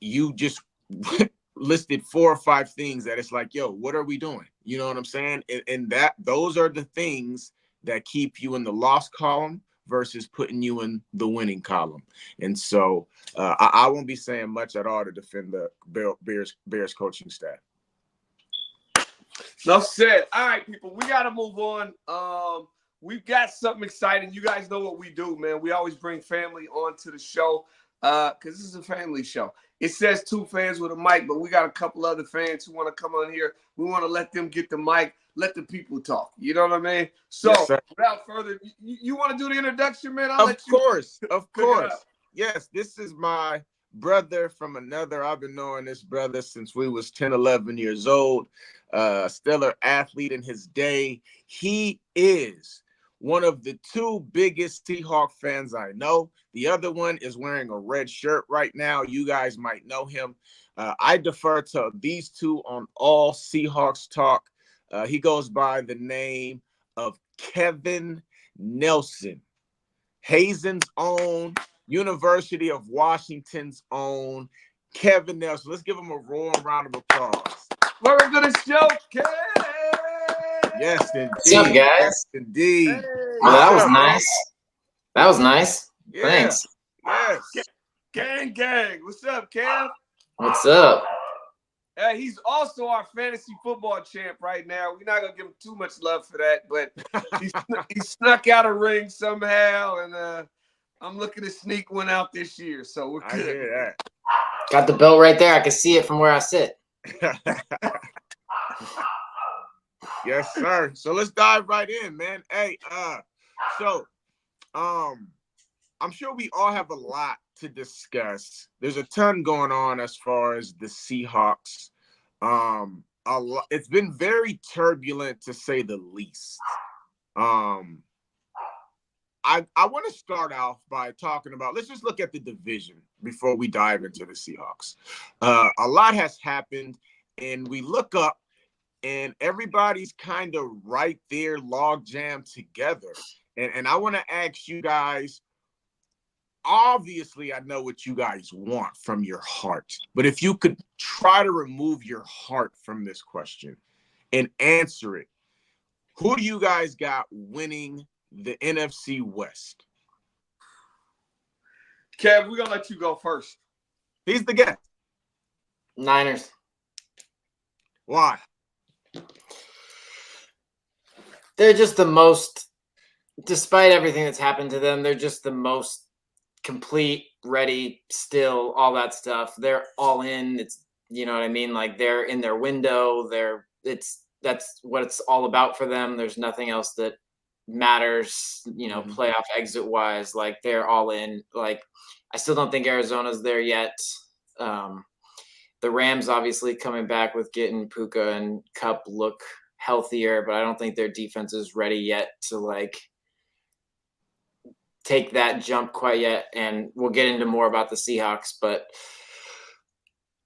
you just listed 4 or 5 things that it's like, yo, what are we doing? You know what I'm saying? And those are the things that keep you in the loss column versus putting you in the winning column. And so I won't be saying much at all to defend the Bears coaching staff. Enough said. All right, people, we got to move on. We've got something exciting. You guys know what we do, man. We always bring family onto the show because this is a family show. It says 2 fans with a mic, but we got a couple other fans who want to come on here. We want to let them get the mic, let the people talk. You know what I mean? So yes, without further, you want to do the introduction, man? Of course. Yes, this is my brother from another. I've been knowing this brother since we was 10, 11 years old. Stellar athlete in his day. He is one of the 2 biggest Seahawk fans I know. The other one is wearing a red shirt right now. You guys might know him. I defer to these 2 on all Seahawks talk. He goes by the name of Kevin Nelson, Hazen's own, University of Washington's own Kevin Nelson. Let's give him a roaring round of applause. Welcome to the show, Kevin. Yes, indeed. What's up, guys? Yes, indeed. Hey. Well, that was nice. That was nice. Yeah. Thanks. Yes. Gang. What's up, Kev? What's up? He's also our fantasy football champ right now. We're not going to give him too much love for that, but he snuck out a ring somehow, and I'm looking to sneak one out this year, so we're good. I hear that. Got the belt right there. I can see it from where I sit. Yes, sir. So let's dive right in, man. Hey, I'm sure we all have a lot to discuss. There's a ton going on as far as the Seahawks. It's been very turbulent, to say the least. I want to start off by talking about, let's just look at the division before we dive into the Seahawks. A lot has happened, and we look up, and everybody's kind of right there, log jammed together. And I want to ask you guys, obviously, I know what you guys want from your heart, but if you could try to remove your heart from this question and answer it, who do you guys got winning the NFC West? Kev, we're going to let you go first. He's the guest. Niners. Why? They're just the most, despite everything that's happened to them, they're just the most complete, ready, still, all that stuff. They're all in. It's, you know what I mean? Like, they're in their window. That's what it's all about for them. There's nothing else that matters, playoff exit wise. Like, they're all in. Like, I still don't think Arizona's there yet. The Rams obviously coming back with getting Puka and Kupp look healthier, but I don't think their defense is ready yet to like take that jump quite yet. And we'll get into more about the Seahawks, but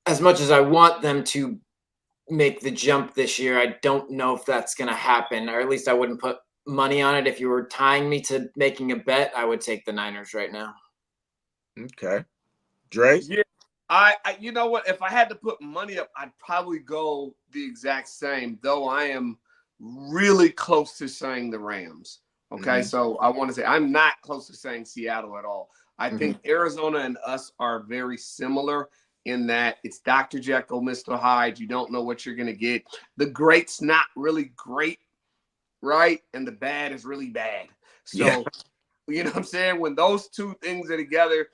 as much as I want them to make the jump this year, I don't know if that's going to happen, or at least I wouldn't put money on it. If you were tying me to making a bet, I would take the Niners right now. Okay. Draze? Yeah. I you know what? If I had to put money up, I'd probably go the exact same, though I am really close to saying the Rams. Okay, so I want to say I'm not close to saying Seattle at all. I think Arizona and us are very similar in that it's Dr. Jekyll, Mr. Hyde. You don't know what you're going to get. The great's not really great, right? And the bad is really bad. So, you know what I'm saying? When those two things are together,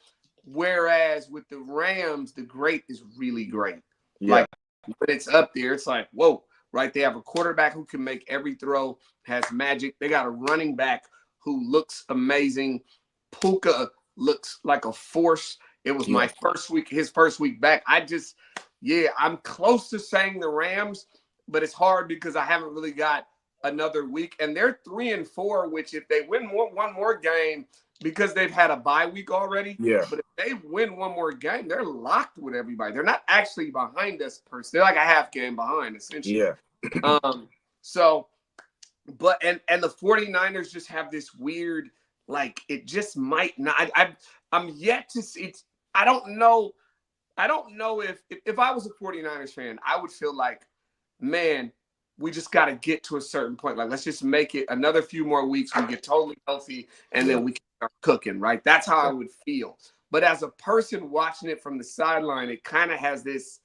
whereas with the Rams, the great is really great. Yeah. Like when it's up there, it's like, whoa, right? They have a quarterback who can make every throw, has magic. They got a running back who looks amazing. Puka looks like a force. It was my his first week back. I'm close to saying the Rams, but it's hard because I haven't really got another week. And they're 3-4, which if they win one more game, because they've had a bye week already. Yeah. But if they win one more game, they're locked with everybody. They're not actually behind us per se. They're like a half game behind, essentially. Yeah. But the 49ers just have this weird, like, it just might not. I'm yet to see. I don't know if I was a 49ers fan, I would feel like, man, we just got to get to a certain point. Like, let's just make it another few more weeks. We get totally healthy, and then we can start cooking, right? That's how I would feel. But as a person watching it from the sideline, it kind of has this,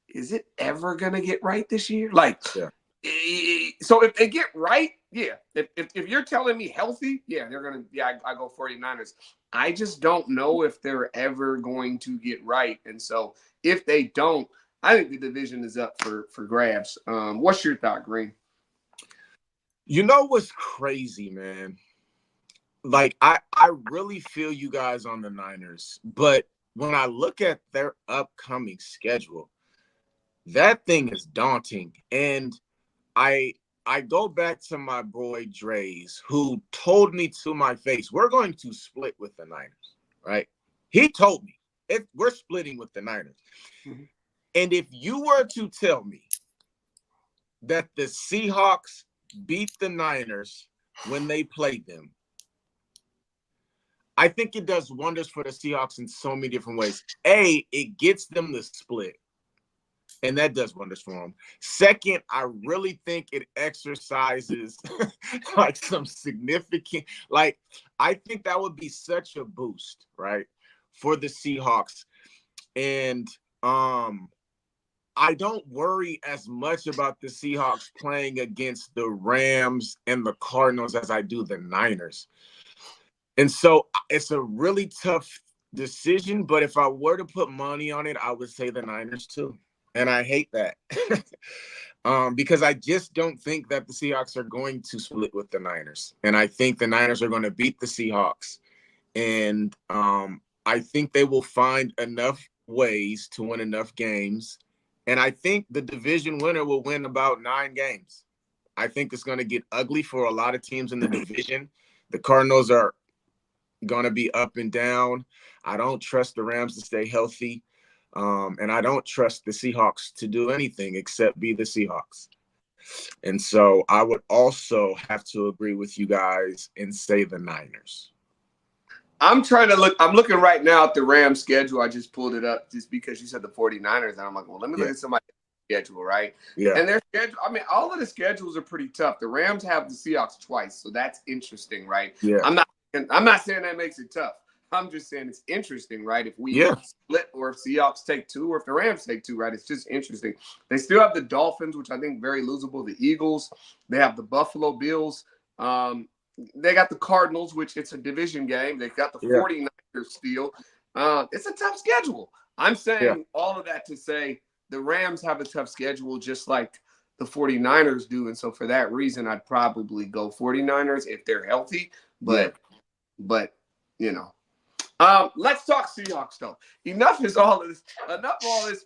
is it ever going to get right this year? Like, so if they get right, yeah. If you're telling me healthy, yeah, they're going to, I go 49ers. I just don't know if they're ever going to get right. And so if they don't, I think the division is up for grabs. What's your thought, Green? You know what's crazy, man? Like, I really feel you guys on the Niners, but when I look at their upcoming schedule, that thing is daunting. And I go back to my boy Draze, who told me to my face, we're going to split with the Niners, right? He told me, we're splitting with the Niners. Mm-hmm. And if you were to tell me that the Seahawks beat the Niners when they played them, I think it does wonders for the Seahawks in so many different ways. A, it gets them the split, and that does wonders for them. Second, I really think it exercises like some significant, like, I think that would be such a boost, right, for the Seahawks. And I don't worry as much about the Seahawks playing against the Rams and the Cardinals as I do the Niners. And so it's a really tough decision, but if I were to put money on it, I would say the Niners too. And I hate that because I just don't think that the Seahawks are going to split with the Niners. And I think the Niners are going to beat the Seahawks. And I think they will find enough ways to win enough games. And I think the division winner will win about 9 games. I think it's going to get ugly for a lot of teams in the division. The Cardinals are going to be up and down. I don't trust the Rams to stay healthy. And I don't trust the Seahawks to do anything except be the Seahawks. And so I would also have to agree with you guys and say the Niners. I'm looking right now at the Rams schedule. I just pulled it up just because you said the 49ers. And I'm like, well, let me look at somebody's schedule, right? Yeah. And their schedule, I mean, all of the schedules are pretty tough. The Rams have the Seahawks twice, so that's interesting, right? Yeah. I'm not saying that makes it tough. I'm just saying it's interesting, right? If we split, or if Seahawks take 2, or if the Rams take 2, right? It's just interesting. They still have the Dolphins, which I think very losable. The Eagles. They have the Buffalo Bills. They got the Cardinals, which it's a division game. They've got the 49ers still. It's a tough schedule. I'm saying all of that to say the Rams have a tough schedule just like the 49ers do. And so for that reason, I'd probably go 49ers if they're healthy. But you know, Let's talk Seahawks though. Enough is all this. Enough of all this.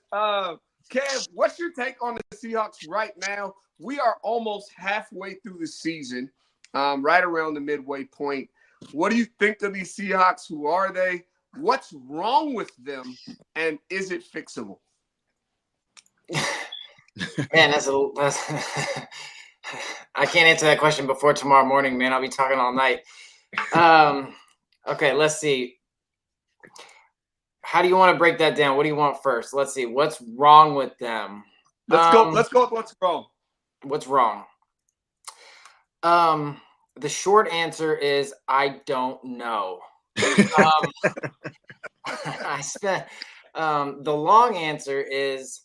Kev, what's your take on the Seahawks right now? We are almost halfway through the season, right around the midway point. What do you think of these Seahawks? Who are they? What's wrong with them? And is it fixable? Man, that's I can't answer that question before tomorrow morning, man. I'll be talking all night. Okay, let's see. How do you want to break that down? What do you want first? Let's see. What's wrong with them? Let's go with what's wrong. What's wrong? The short answer is I don't know. The long answer is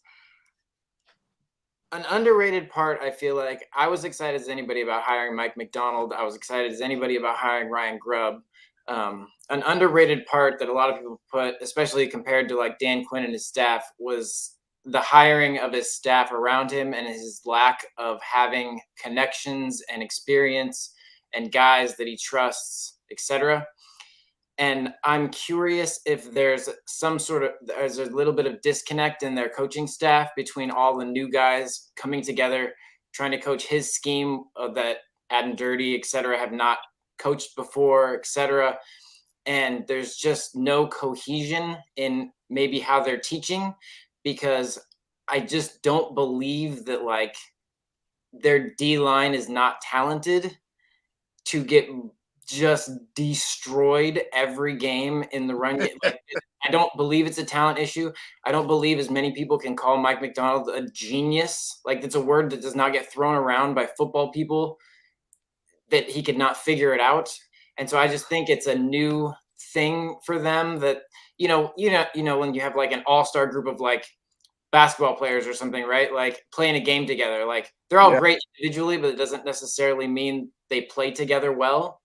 an underrated part. I feel like I was excited as anybody about hiring Mike McDonald. I was excited as anybody about hiring Ryan Grubb. An underrated part that a lot of people put, especially compared to like Dan Quinn and his staff, was the hiring of his staff around him and his lack of having connections and experience and guys that he trusts, etc. And I'm curious if there's a little bit of disconnect in their coaching staff between all the new guys coming together, trying to coach his scheme that Adam Dirty, etc., have not coached before, etc. And there's just no cohesion in maybe how they're teaching, because I just don't believe that like their D-line is not talented to get just destroyed every game in the run game. Like, I don't believe it's a talent issue. I don't believe as many people can call Mike McDonald a genius. Like, it's a word that does not get thrown around by football people, that he could not figure it out. And so I just think it's a new thing for them that, you know, when you have like an all-star group of like basketball players or something, right? Like playing a game together, like they're all great individually, but it doesn't necessarily mean they play together well.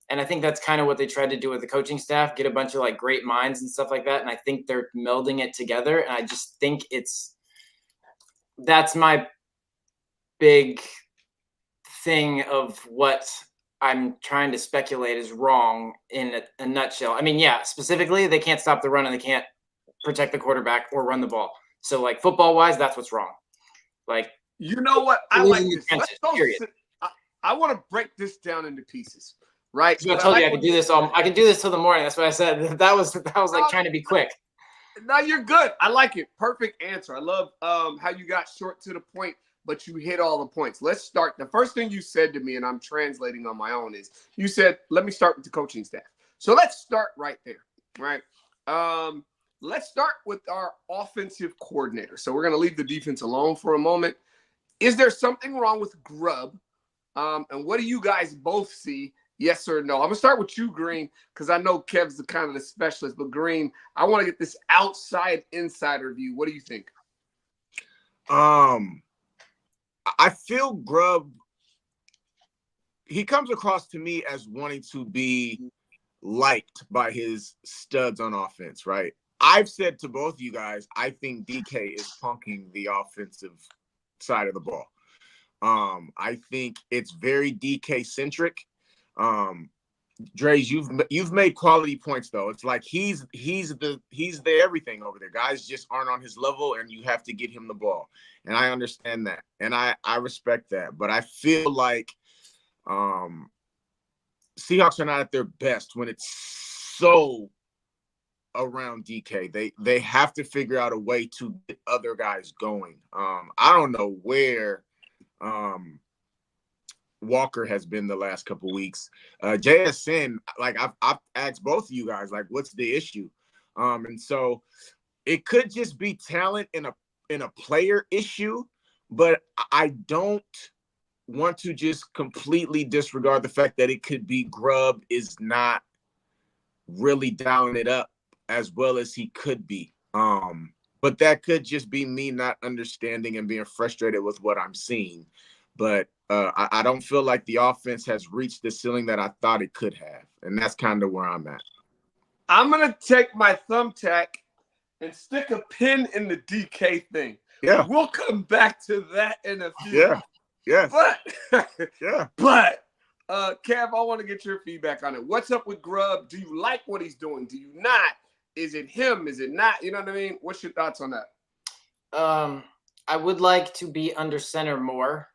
And I think that's kind of what they tried to do with the coaching staff, get a bunch of like great minds and stuff like that. And I think they're melding it together. And I just think that's my big thing of what I'm trying to speculate is wrong in a nutshell. I mean, yeah, specifically, they can't stop the run and they can't protect the quarterback or run the ball. So like football wise, that's what's wrong. Like, you know what? I like this. I want to break this down into pieces. Right. I told you I could do this I can do this till the morning. That's what I said. That was like trying to be quick. No, you're good. I like it. Perfect answer. I love how you got short to the point, but you hit all the points. Let's start. The first thing you said to me, and I'm translating on my own, is you said, let me start with the coaching staff. So let's start right there. Right. Let's start with our offensive coordinator. So we're going to leave the defense alone for a moment. Is there something wrong with Grubb? And what do you guys both see? Yes or no? I'm going to start with you, Green, because I know Kev's the kind of the specialist. But, Green, I want to get this outside insider view. What do you think? I feel Grubb, he comes across to me as wanting to be liked by his studs on offense, right? I've said to both of you guys, I think DK is punking the offensive side of the ball. I think it's very DK-centric. Draze, you've made quality points though. It's like he's the everything over there. Guys just aren't on his level, and you have to get him the ball. And I understand that, and I respect that. But I feel like Seahawks are not at their best when it's so around DK. They have to figure out a way to get other guys going. I don't know where Walker has been the last couple of weeks. JSN, like I've asked both of you guys, like, what's the issue? And so it could just be talent in a player issue, but I don't want to just completely disregard the fact that it could be Grubb is not really dialing it up as well as he could be. But that could just be me not understanding and being frustrated with what I'm seeing. But I don't feel like the offense has reached the ceiling that I thought it could have. And that's kind of where I'm at. I'm going to take my thumbtack and stick a pin in the DK thing. Yeah. We'll come back to that in a few. Yeah. Yes. But, yeah. But Kev, I want to get your feedback on it. What's up with Grubb? Do you like what he's doing? Do you not? Is it him? Is it not? You know what I mean? What's your thoughts on that? I would like to be under center more.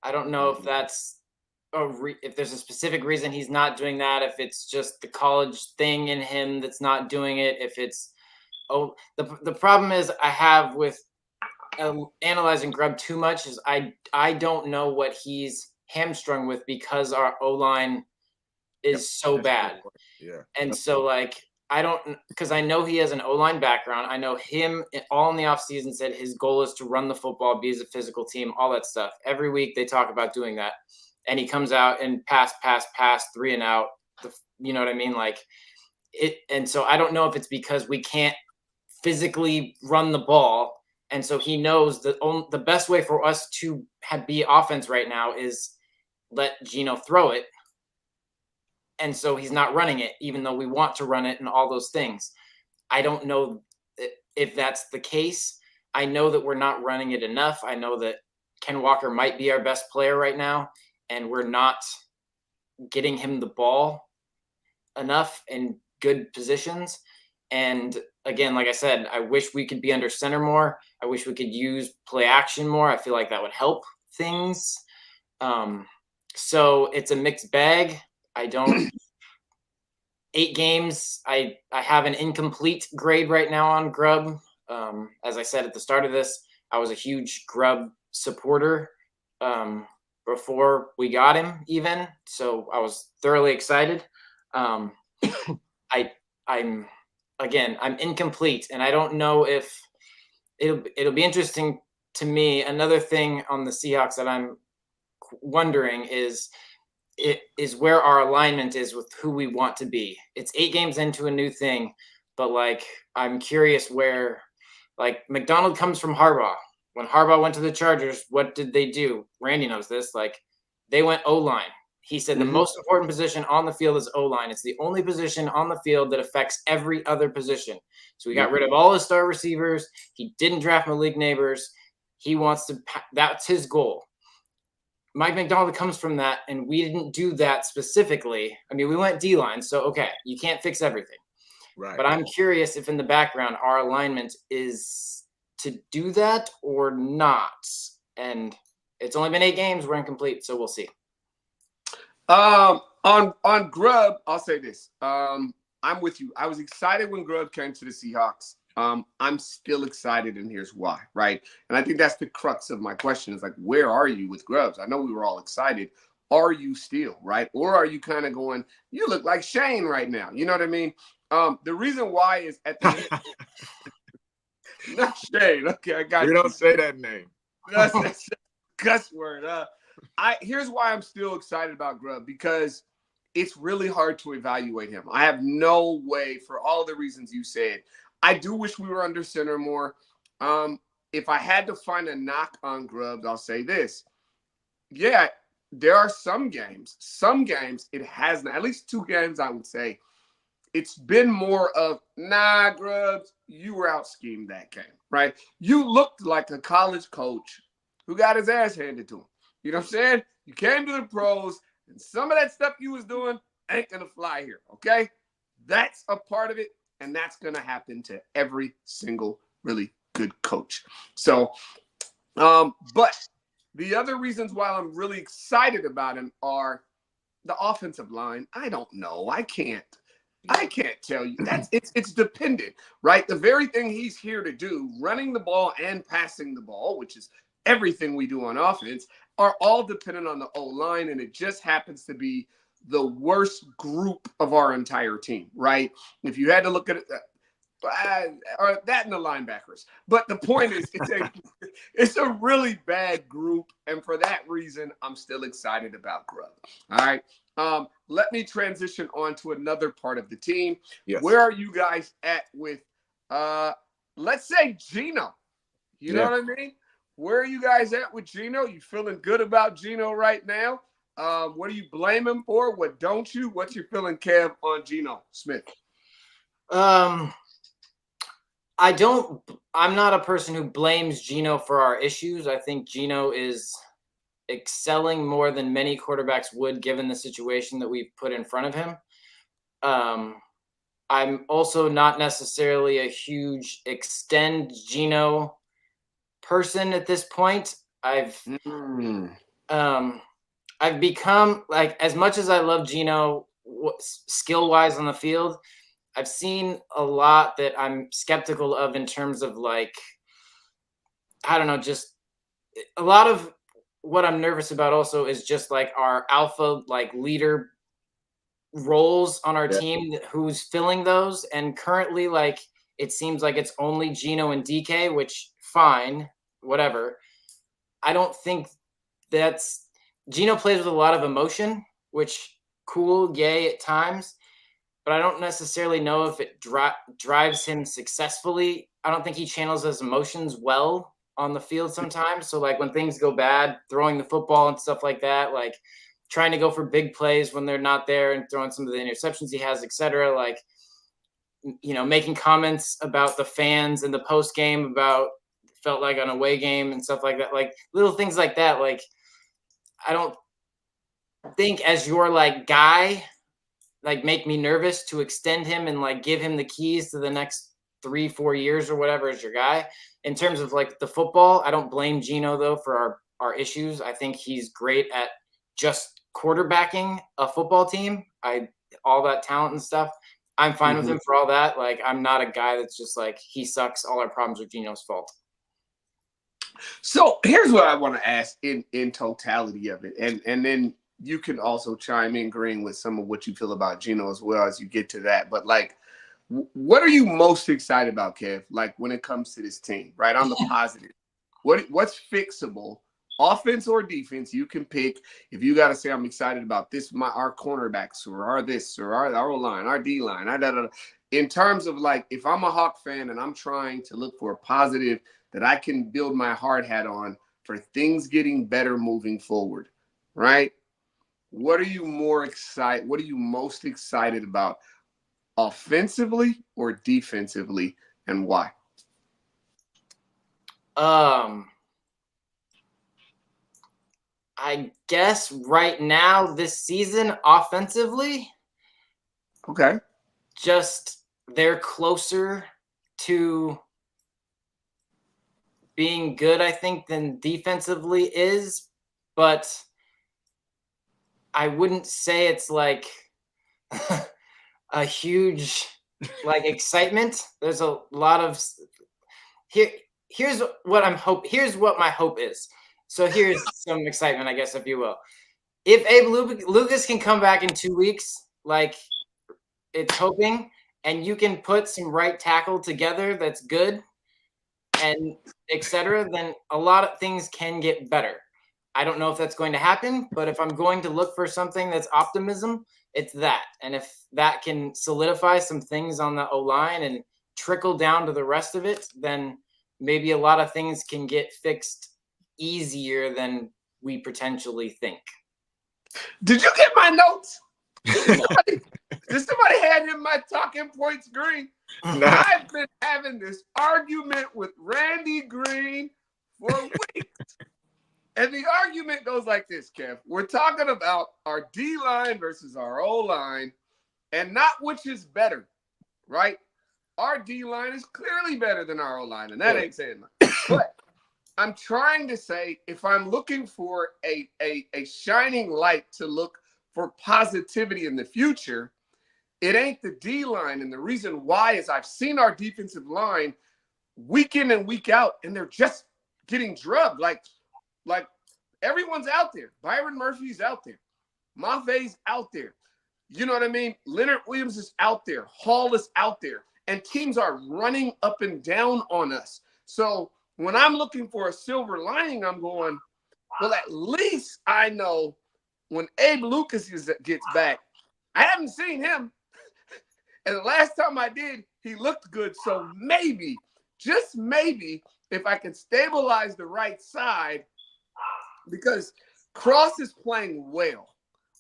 I don't know if that's if there's a specific reason he's not doing that, if it's just the college thing in him that's not doing it, if it's the problem is I have with analyzing Grubb too much is I don't know what he's hamstrung with because our O-line is so bad. Yeah. And so like I don't, because I know he has an O-line background. I know him all in the offseason said his goal is to run the football, be as a physical team, all that stuff. Every week they talk about doing that. And he comes out and pass, 3 and out. You know what I mean? Like it. And so I don't know if it's because we can't physically run the ball. And so he knows that the best way for us to be offense right now is let Geno throw it. And so he's not running it, even though we want to run it and all those things. I don't know if that's the case. I know that we're not running it enough. I know that Ken Walker might be our best player right now, and we're not getting him the ball enough in good positions. And again, like I said, I wish we could be under center more. I wish we could use play action more. I feel like that would help things. So it's a mixed bag. I don't 8 games. I have an incomplete grade right now on Grubb. As I said at the start of this, I was a huge Grubb supporter before we got him even. So I was thoroughly excited. I'm incomplete, and I don't know if it'll be interesting to me. Another thing on the Seahawks that I'm wondering is where our alignment is with who we want to be. It's 8 games into a new thing, but like I'm curious where like McDonald comes from Harbaugh. When Harbaugh went to the Chargers, what did they do? Randy knows this. Like they went O-line. He said the most important position on the field is O-line. It's the only position on the field that affects every other position. So we got rid of all his star receivers. He didn't draft Malik Neighbors. He wants to, that's his goal. Mike McDonald comes from that, and we didn't do that specifically. I mean, we went D-line, so okay, you can't fix everything. Right. But I'm curious if in the background our alignment is to do that or not. And it's only been 8 games. We're incomplete, so we'll see. On Grubb, I'll say this. I'm with you. I was excited when Grubb came to the Seahawks. I'm still excited, and here's why, right? And I think that's the crux of my question is like, where are you with Grubbs? I know we were all excited. Are you still, right? Or are you kind of going, you look like Shane right now. You know what I mean? The reason why is at the end, not Shane. Okay, I got you. Don't say that name. That's a cuss word. Here's why I'm still excited about Grubb, because it's really hard to evaluate him. I have no way, for all the reasons you said. I do wish we were under center more. If I had to find a knock on Grubb, I'll say this. Yeah, there are some games it hasn't, at least 2 games I would say, it's been more of, nah, Grubbs, you were out schemed that game, right? You looked like a college coach who got his ass handed to him. You know what I'm saying? You came to the pros, and some of that stuff you was doing ain't going to fly here, okay? That's a part of it. And that's going to happen to every single really good coach. So, but the other reasons why I'm really excited about him are the offensive line. I don't know. I can't tell you. It's dependent, right? The very thing he's here to do, running the ball and passing the ball, which is everything we do on offense, are all dependent on the O-line, and it just happens to be the worst group of our entire team, right? If you had to look at it, or that and the linebackers. But the point is, it's a really bad group, and for that reason, I'm still excited about Grubb. All right. Let me transition on to another part of the team. Yes. Where are you guys at with, let's say, Geno? You know what I mean? Where are you guys at with Geno? You feeling good about Geno right now? What do you blame him for? What don't you? What's your feeling, Kev, on Geno Smith? I'm not a person who blames Geno for our issues. I think Geno is excelling more than many quarterbacks would given the situation that we've put in front of him. I'm also not necessarily a huge extend Geno person at this point. I've become, like, as much as I love Geno skill wise on the field, I've seen a lot that I'm skeptical of in terms of, like, I don't know, just a lot of what I'm nervous about also is just like our alpha, like, leader roles on our team, who's filling those. And currently, like, it seems like it's only Geno and DK, which fine, whatever. I don't think that's Geno plays with a lot of emotion, which cool, yay at times, but I don't necessarily know if it drives him successfully. I don't think he channels his emotions well on the field sometimes. So, like, when things go bad, throwing the football and stuff like that, like trying to go for big plays when they're not there and throwing some of the interceptions he has, etc. Like, you know, making comments about the fans in the post game about felt like an away game and stuff like that. Like, little things like that. Like, I don't think as your, like, guy, like, make me nervous to extend him and, like, give him the keys to the next 3-4 years or whatever as your guy. In terms of, like, the football, I don't blame Geno though for our issues. I think he's great at just quarterbacking a football team. All that talent and stuff. I'm fine with him for all that. Like, I'm not a guy that's just like, he sucks, all our problems are Geno's fault. So here's what I want to ask in totality of it. And then you can also chime in, Green, with some of what you feel about Geno as well as you get to that. But, like, what are you most excited about, Kev? Like, when it comes to this team, right? On the positive, what's fixable, offense or defense? You can pick. If you got to say, I'm excited about this, our cornerbacks or our this or our O-line, our D-line, in terms of, like, if I'm a Hawk fan and I'm trying to look for a positive that I can build my hard hat on for things getting better moving forward, right? What are you most excited about, offensively or defensively, and why? I guess right now this season offensively, Okay, just they're closer to being good, I think, than defensively is, but I wouldn't say it's like a huge, like, excitement. There's a lot of here's what my hope is. So here's some excitement, I guess, if you will. If Abe Lucas can come back in 2 weeks, like it's hoping, and you can put some right tackle together that's good, and etc., then a lot of things can get better. I don't know if that's going to happen, but if I'm going to look for something that's optimism, it's that. And if that can solidify some things on the O-line and trickle down to the rest of it, then maybe a lot of things can get fixed easier than we potentially think. Did you get my notes? Did somebody hand him my talking points, Green? Nah. I've been having this argument with Randy Green for weeks. And the argument goes like this, Kev. We're talking about our D-line versus our O-line, and not which is better, right? Our D-line is clearly better than our O-line, and that ain't saying much. But I'm trying to say, if I'm looking for a shining light to look for positivity in the future, it ain't the D-line. And the reason why is I've seen our defensive line week in and week out, and they're just getting drubbed. Like everyone's out there. Byron Murphy's out there. Mave's out there. You know what I mean? Leonard Williams is out there. Hall is out there. And teams are running up and down on us. So when I'm looking for a silver lining, I'm going, well, at least I know when Abe Lucas gets back, I haven't seen him. And the last time I did, he looked good. So maybe, just maybe, if I can stabilize the right side, because Cross is playing well.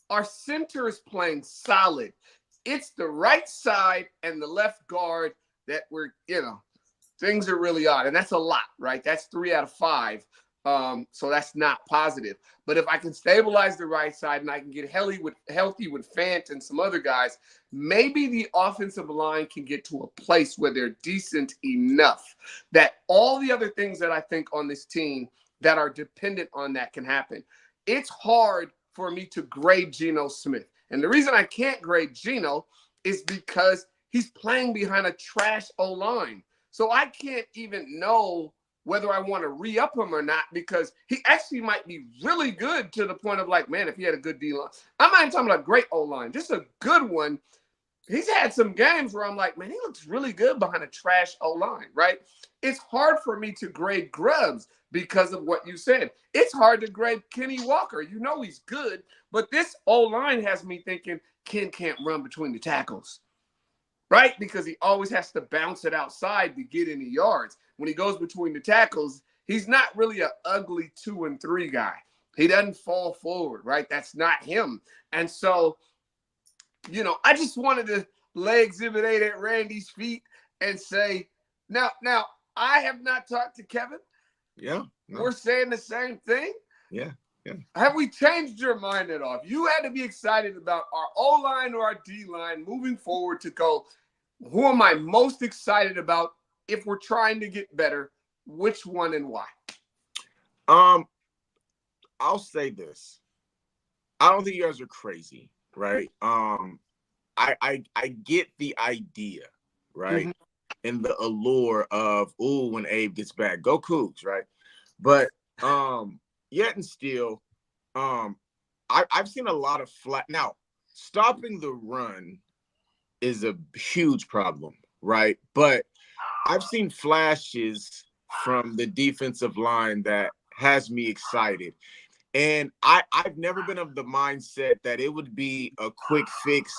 Our center is playing solid. It's the right side and the left guard that things are really odd. And that's a lot, right? That's 3 out of 5. So that's not positive. But if I can stabilize the right side and I can get healthy with Fant and some other guys, maybe the offensive line can get to a place where they're decent enough that all the other things that I think on this team that are dependent on that can happen. It's hard for me to grade Geno Smith. And the reason I can't grade Geno is because he's playing behind a trash O-line. So I can't even know whether I want to re-up him or not, because he actually might be really good to the point of like, man, if he had a good D-line. I'm not even talking about a great O-line, just a good one. He's had some games where I'm like, man, he looks really good behind a trash O-line, right? It's hard for me to grade Grubbs because of what you said. It's hard to grade Kenny Walker. You know he's good, but this O-line has me thinking Ken can't run between the tackles, right? Because he always has to bounce it outside to get any yards. When he goes between the tackles, he's not really an ugly 2 and 3 guy. He doesn't fall forward, right? That's not him. And so, you know, I just wanted to lay Exhibit 8 at Randy's feet and say, now, I have not talked to Kevin. Yeah. No. We're saying the same thing. Yeah. Have we changed your mind at all? If you had to be excited about our O-line or our D-line moving forward to go, who am I most excited about if we're trying to get better? Which one and why? I'll say this. I don't think you guys are crazy, right? I get the idea, right? Mm-hmm. And the allure of, when Abe gets back, go Cougs, right? But yet and still, I've seen a lot of flat. Now, stopping the run is a huge problem, right? But I've seen flashes from the defensive line that has me excited. And I've never been of the mindset that it would be a quick fix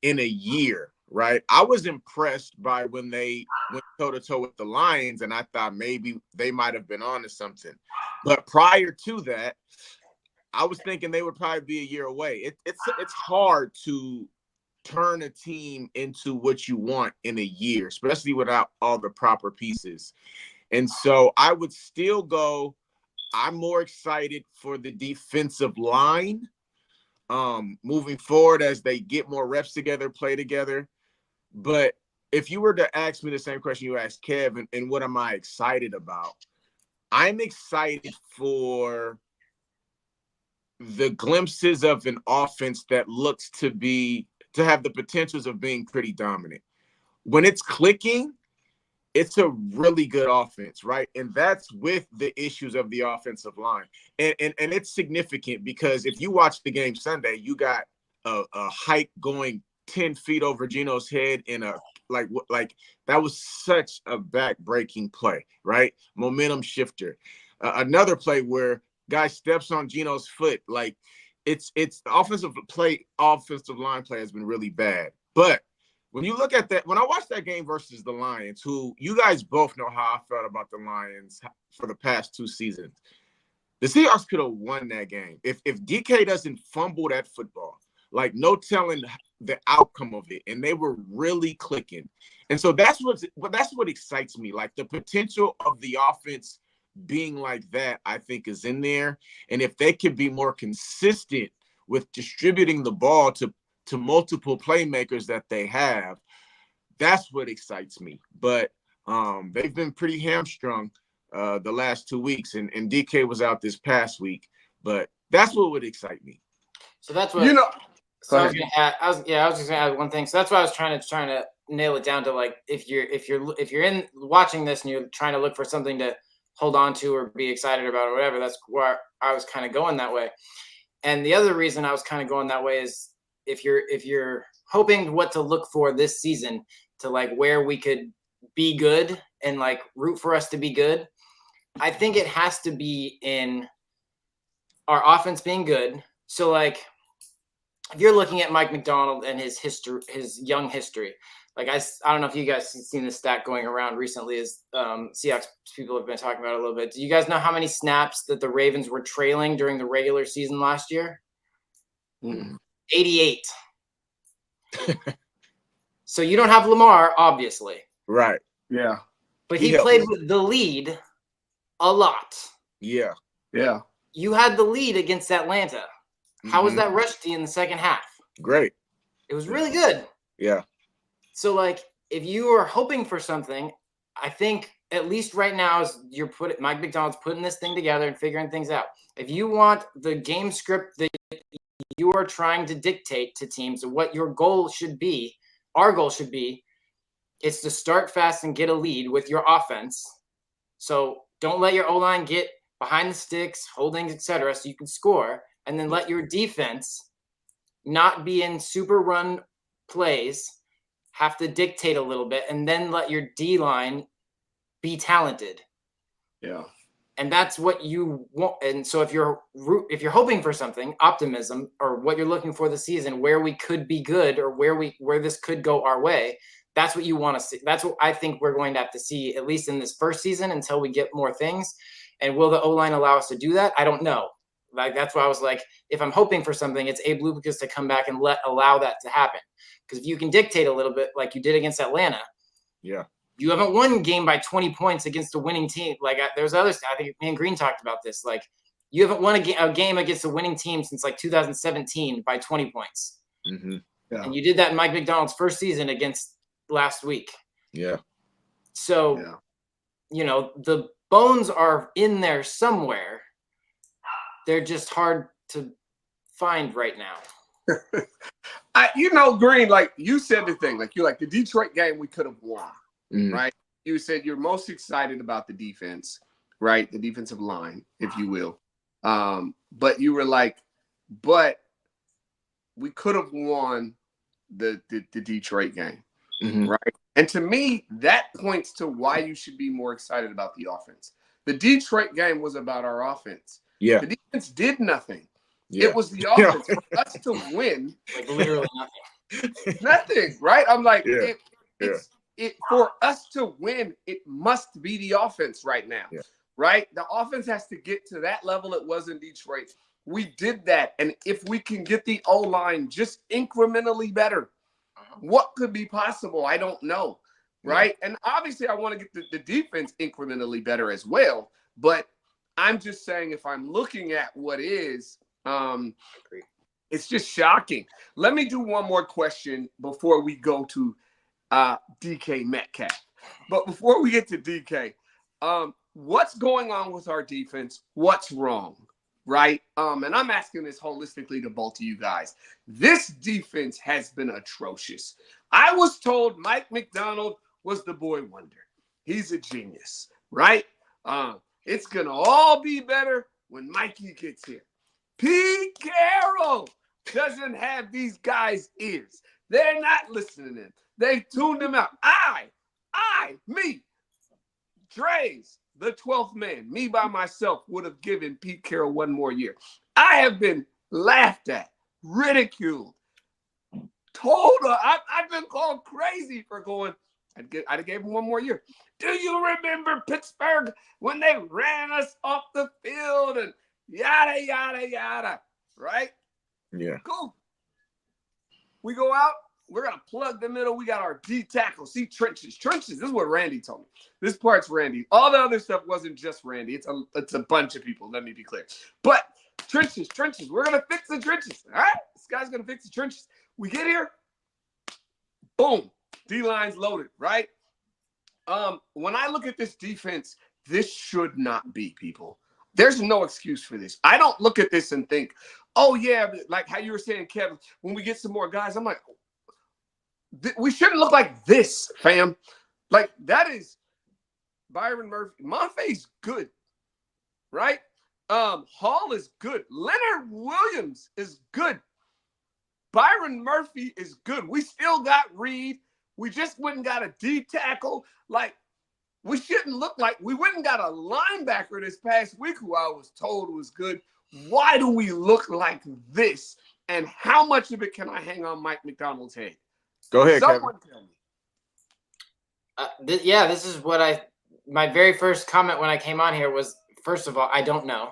in a year, right? I was impressed by when they went toe-to-toe with the Lions, and I thought maybe they might have been on to something. But prior to that, I was thinking they would probably be a year away. It's hard to turn a team into what you want in a year, especially without all the proper pieces. And so I would still go, I'm more excited for the defensive line moving forward as they get more reps together, play together. But if you were to ask me the same question you asked Kev, and what am I excited about? I'm excited for the glimpses of an offense that looks to have the potentials of being pretty dominant. When it's clicking, it's a really good offense, right? And that's with the issues of the offensive line. And it's significant because if you watch the game Sunday, you got a hike going 10 feet over Geno's head in a like that was such a back-breaking play, right? Momentum shifter. Another play where guy steps on Geno's foot, like it's offensive line play has been really bad. But when you look at that, when I watched that game versus the Lions, who you guys both know how I felt about the Lions for the past 2 seasons, the Seahawks could have won that game. If DK doesn't fumble that football, like no telling the outcome of it, and they were really clicking. And so that's what excites me. Like the potential of the offense being like that, I think is in there. And if they could be more consistent with distributing the ball to multiple playmakers that they have, that's what excites me. But they've been pretty hamstrung the last 2 weeks, and DK was out this past week. But that's what would excite me. So that's what So I was just gonna add one thing. So that's why I was trying to nail it down to, like, if you're in watching this and you're trying to look for something to hold on to or be excited about or whatever, that's where I was kind of going that way. And the other reason I was kind of going that way is if you're hoping what to look for this season to, like, where we could be good and, like, root for us to be good, I think it has to be in our offense being good. So, like, if you're looking at Mike McDonald and his history, his young history, like I don't know if you guys have seen the stat going around recently, is Seahawks people have been talking about it a little bit. Do you guys know how many snaps that the Ravens were trailing during the regular season last year? 88. So you don't have Lamar, obviously. Right. Yeah. But he played with the lead a lot. Yeah. Yeah. You had the lead against Atlanta. How was that rush D in the second half? Great. It was really good. Yeah. So, like, if you are hoping for something, I think at least right now is Mike McDonald's putting this thing together and figuring things out. If you want the game script that you are trying to dictate to teams and what your goal should be, our goal should be, is to start fast and get a lead with your offense. So don't let your O-line get behind the sticks, holdings, etc., so you can score, and then let your defense not be in super run plays, have to dictate a little bit, and then let your D-line be talented. Yeah. And that's what you want. And so if you're hoping for something, optimism, or what you're looking for this season, where we could be good or where this could go our way, that's what you want to see. That's what I think we're going to have to see, at least in this first season, until we get more things. And will the O-line allow us to do that? I don't know. Like, that's why I was like, if I'm hoping for something, it's Abe Lucas to come back and allow that to happen. Because if you can dictate a little bit like you did against Atlanta, yeah, you haven't won game by 20 points against a winning team. Like, there's others. I think me and Green talked about this. Like, you haven't won a game against a winning team since like 2017 by 20 points. Mm-hmm. Yeah. And you did that in Mike McDonald's first season against last week. Yeah. So, you know, the bones are in there somewhere. They're just hard to find right now. Green, like you said the thing, like you're like the Detroit game we could have won, right? You said you're most excited about the defense, right? The defensive line, if you will. But you were like, but we could have won the Detroit game, right? And to me, that points to why you should be more excited about the offense. The Detroit game was about our offense. Yeah. The defense did nothing. Yeah. It was the offense for us to win. Like literally nothing. Nothing, right? I'm like, Yeah. It for us to win, it must be the offense right now, right? The offense has to get to that level it was in Detroit. We did that, and if we can get the O-line just incrementally better, what could be possible? I don't know, right? And obviously, I want to get the defense incrementally better as well, but I'm just saying if I'm looking at what is, it's just shocking. Let me do one more question before we go to DK Metcalf. But before we get to DK, what's going on with our defense? What's wrong? Right? And I'm asking this holistically to both of you guys. This defense has been atrocious. I was told Mike McDonald was the boy wonder. He's a genius, right? It's going to all be better when Mikey gets here. Pete Carroll doesn't have these guys' ears. They're not listening to him. They tuned him out. Me, Draze, the 12th man, me by myself would have given Pete Carroll one more year. I have been laughed at, ridiculed, told I've been called crazy for going, I'd have gave him one more year. Do you remember Pittsburgh when they ran us off the field and yada, yada, yada, right? Yeah. Cool. We go out. We're going to plug the middle. We got our D tackle. See, trenches. Trenches. This is what Randy told me. This part's Randy. All the other stuff wasn't just Randy. It's a bunch of people. Let me be clear. But trenches. We're going to fix the trenches. All right? This guy's going to fix the trenches. We get here. Boom. D-line's loaded, right? When I look at this defense, this should not be, people. There's no excuse for this. I don't look at this and think, oh, yeah, like how you were saying, Kevin, when we get some more guys, I'm like, we shouldn't look like this, fam. Like, that is Byron Murphy. Monfey's good, right? Hall is good. Leonard Williams is good. Byron Murphy is good. We still got Reed. We just went and got a D tackle. Like, we shouldn't look like we went and got a linebacker this past week who I was told was good. Why do we look like this? And how much of it can I hang on Mike McDonald's head? Go ahead, Someone Kevin. Tell me. This is what my very first comment when I came on here was, first of all, I don't know.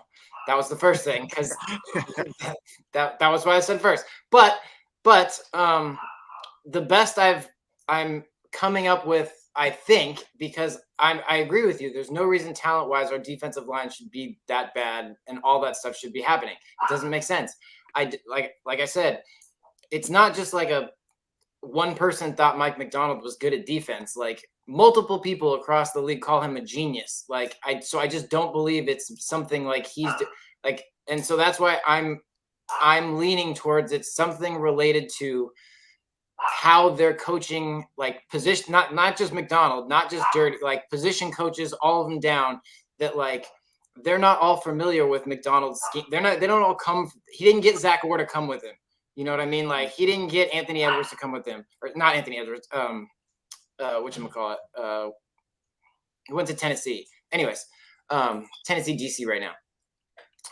That was the first thing, because that was what I said first. But the best I'm coming up with I think, because I agree with you. There's no reason talent-wise our defensive line should be that bad and all that stuff should be happening. It doesn't make sense. Like I said, it's not just like one person thought Mike Macdonald was good at defense. Like multiple people across the league call him a genius. Like so I just don't believe it's something like and so that's why I'm leaning towards it's something related to how they're coaching, like position, not just McDonald, not just dirty, like position coaches, all of them down, that like they're not all familiar with McDonald's scheme. They don't all come. He didn't get Zach Orr to come with him. You know what I mean? Like he didn't get Anthony Edwards to come with him, or not Anthony Edwards. Whatchamacallit? He went to Tennessee. Anyways, Tennessee, DC right now.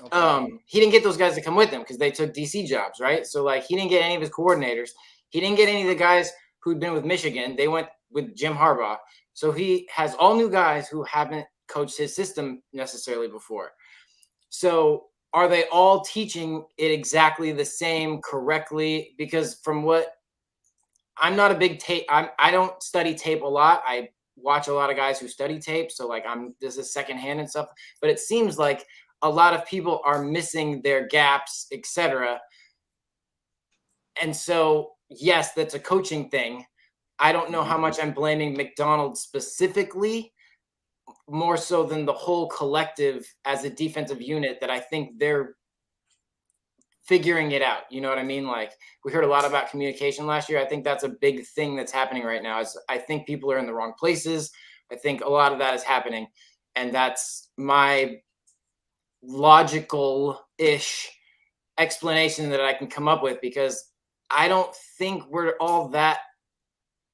Okay. He didn't get those guys to come with him because they took DC jobs, right? So like he didn't get any of his coordinators. He didn't get any of the guys who'd been with Michigan. They went with Jim Harbaugh. So he has all new guys who haven't coached his system necessarily before. So are they all teaching it exactly the same correctly? Because from what I'm not a big tape, I don't study tape a lot. I watch a lot of guys who study tape. So like this is secondhand and stuff, but it seems like a lot of people are missing their gaps, etc. And so, yes, that's a coaching thing. I don't know how much I'm blaming McDonald specifically, more so than the whole collective as a defensive unit that I think they're figuring it out. You know what I mean? Like we heard a lot about communication last year. I think that's a big thing that's happening right now. Is I think people are in the wrong places. I think a lot of that is happening. And that's my logical-ish explanation that I can come up with, because I don't think we're all that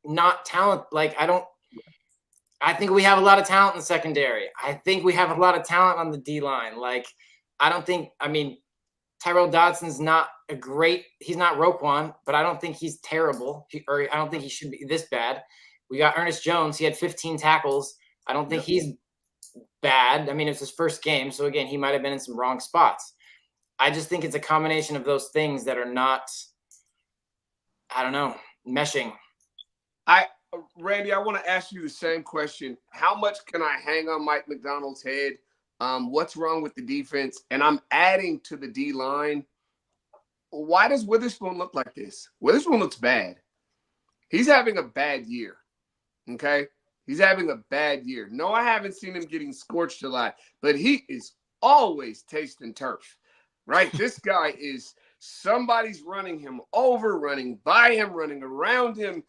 not talent. Like I think we have a lot of talent in the secondary. I think we have a lot of talent on the D line. Like Tyrell Dodson's not he's not Roquan, but I don't think he's terrible. I don't think he should be this bad. We got Ernest Jones. He had 15 tackles. I don't think he's bad. I mean, it's his first game. So again, he might've been in some wrong spots. I just think it's a combination of those things that are not, I don't know, meshing. Randy, I want to ask you the same question. How much can I hang on Mike Macdonald's head? What's wrong with the defense? And I'm adding to the D line. Why does Witherspoon look like this? Witherspoon looks bad. He's having a bad year. Okay? He's having a bad year. No, I haven't seen him getting scorched a lot, but he is always tasting turf, right? This guy is, somebody's running him over, running by him, running around him.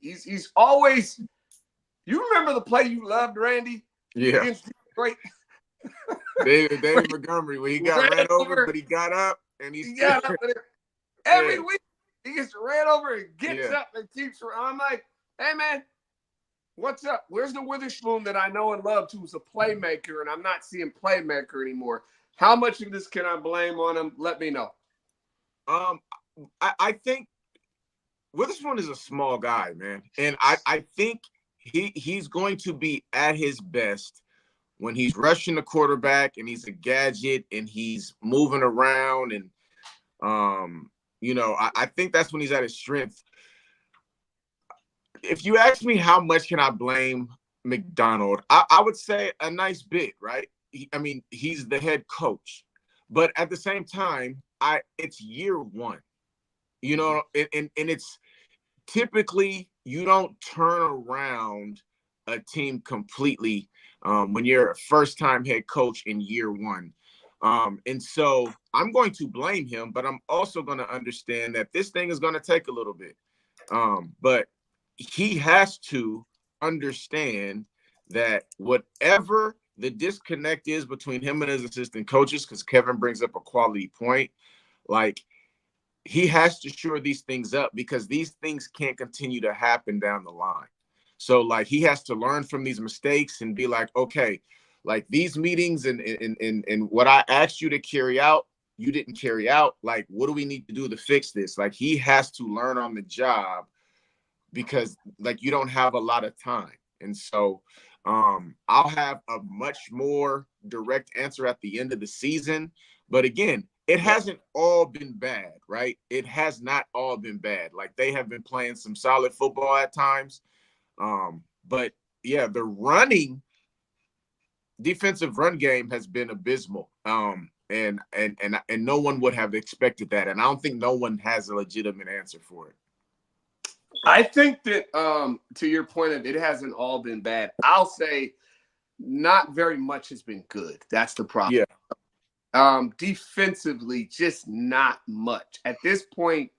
He's always, you remember the play you loved, Randy? Yeah. Against Detroit? David Montgomery, when he got ran over, but he got up and he got up. Every week he gets ran over and gets up and keeps. I'm like, hey man, what's up? Where's the Witherspoon that I know and loved, who's a playmaker, and I'm not seeing playmaker anymore? How much of this can I blame on him? Let me know. I think Witherspoon is a small guy, man, and I think he's going to be at his best when he's rushing the quarterback and he's a gadget and he's moving around, and I think that's when he's at his strength. If you ask me how much can I blame McDonald, I would say a nice bit, right? He's the head coach, but at the same time, it's year one, and it's typically you don't turn around a team completely when you're a first-time head coach in year one. And so I'm going to blame him, but I'm also going to understand that this thing is going to take a little bit. But he has to understand that whatever the disconnect is between him and his assistant coaches, because Kevin brings up a quality point, like he has to shore these things up, because these things can't continue to happen down the line. So like he has to learn from these mistakes and be like, okay, like these meetings and what I asked you to carry out, you didn't carry out. Like, what do we need to do to fix this? Like he has to learn on the job, because like you don't have a lot of time. And so I'll have a much more direct answer at the end of the season. But again, it hasn't all been bad, right? It has not all been bad. Like they have been playing some solid football at times. But yeah, the defensive run game has been abysmal. And no one would have expected that. And I don't think no one has a legitimate answer for it. I think that to your point of it hasn't all been bad. I'll say not very much has been good. That's the problem. Yeah. Defensively, just not much. At this point,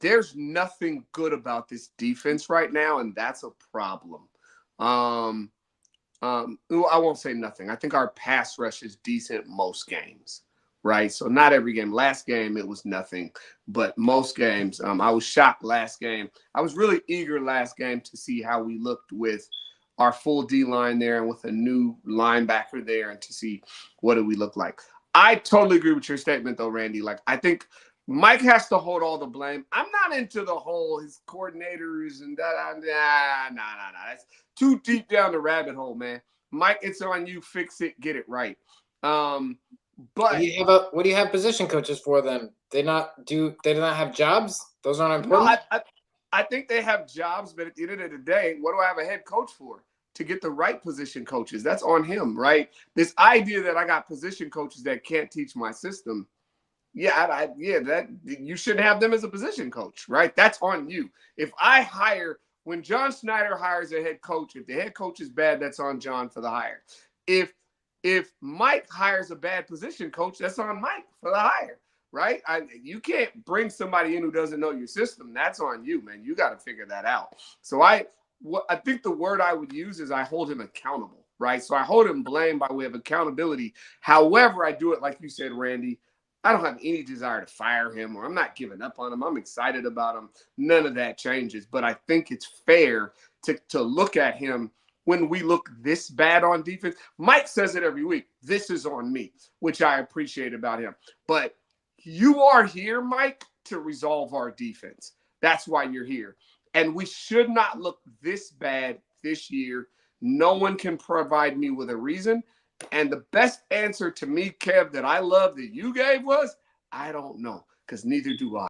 there's nothing good about this defense right now, and that's a problem. I won't say nothing. I think our pass rush is decent most games, right? So not every game. Last game, it was nothing, but most games, I was shocked last game. I was really eager last game to see how we looked with our full D-line there and with a new linebacker there and to see what do we look like. I totally agree with your statement, though, Randy. Like, I think Mike has to hold all the blame. I'm not into the whole his coordinators and that. Nah. That's too deep down the rabbit hole, man. Mike, it's on you. Fix it. Get it right. But what do you have position coaches for then? They do not have jobs? Those aren't important? No, I think they have jobs, but at the end of the day, what do I have a head coach for? To get the right position coaches. That's on him, right? This idea that I got position coaches that can't teach my system. Yeah, that you shouldn't have them as a position coach, right? That's on you. If when John Schneider hires a head coach, if the head coach is bad, that's on John for the hire. If Mike hires a bad position coach, that's on Mike for the hire, right? You can't bring somebody in who doesn't know your system. That's on you, man. You got to figure that out. So I think the word I would use is I hold him accountable, right? So I hold him blame by way of accountability. However, I do it like you said, Randy. I don't have any desire to fire him, or I'm not giving up on him. I'm excited about him. None of that changes. But I think it's fair to look at him when we look this bad on defense. Mike says it every week. This is on me, which I appreciate about him. But you are here, Mike, to resolve our defense. That's why you're here. And we should not look this bad this year. No one can provide me with a reason. And the best answer to me, Kev, that I love that you gave was, I don't know, because neither do I.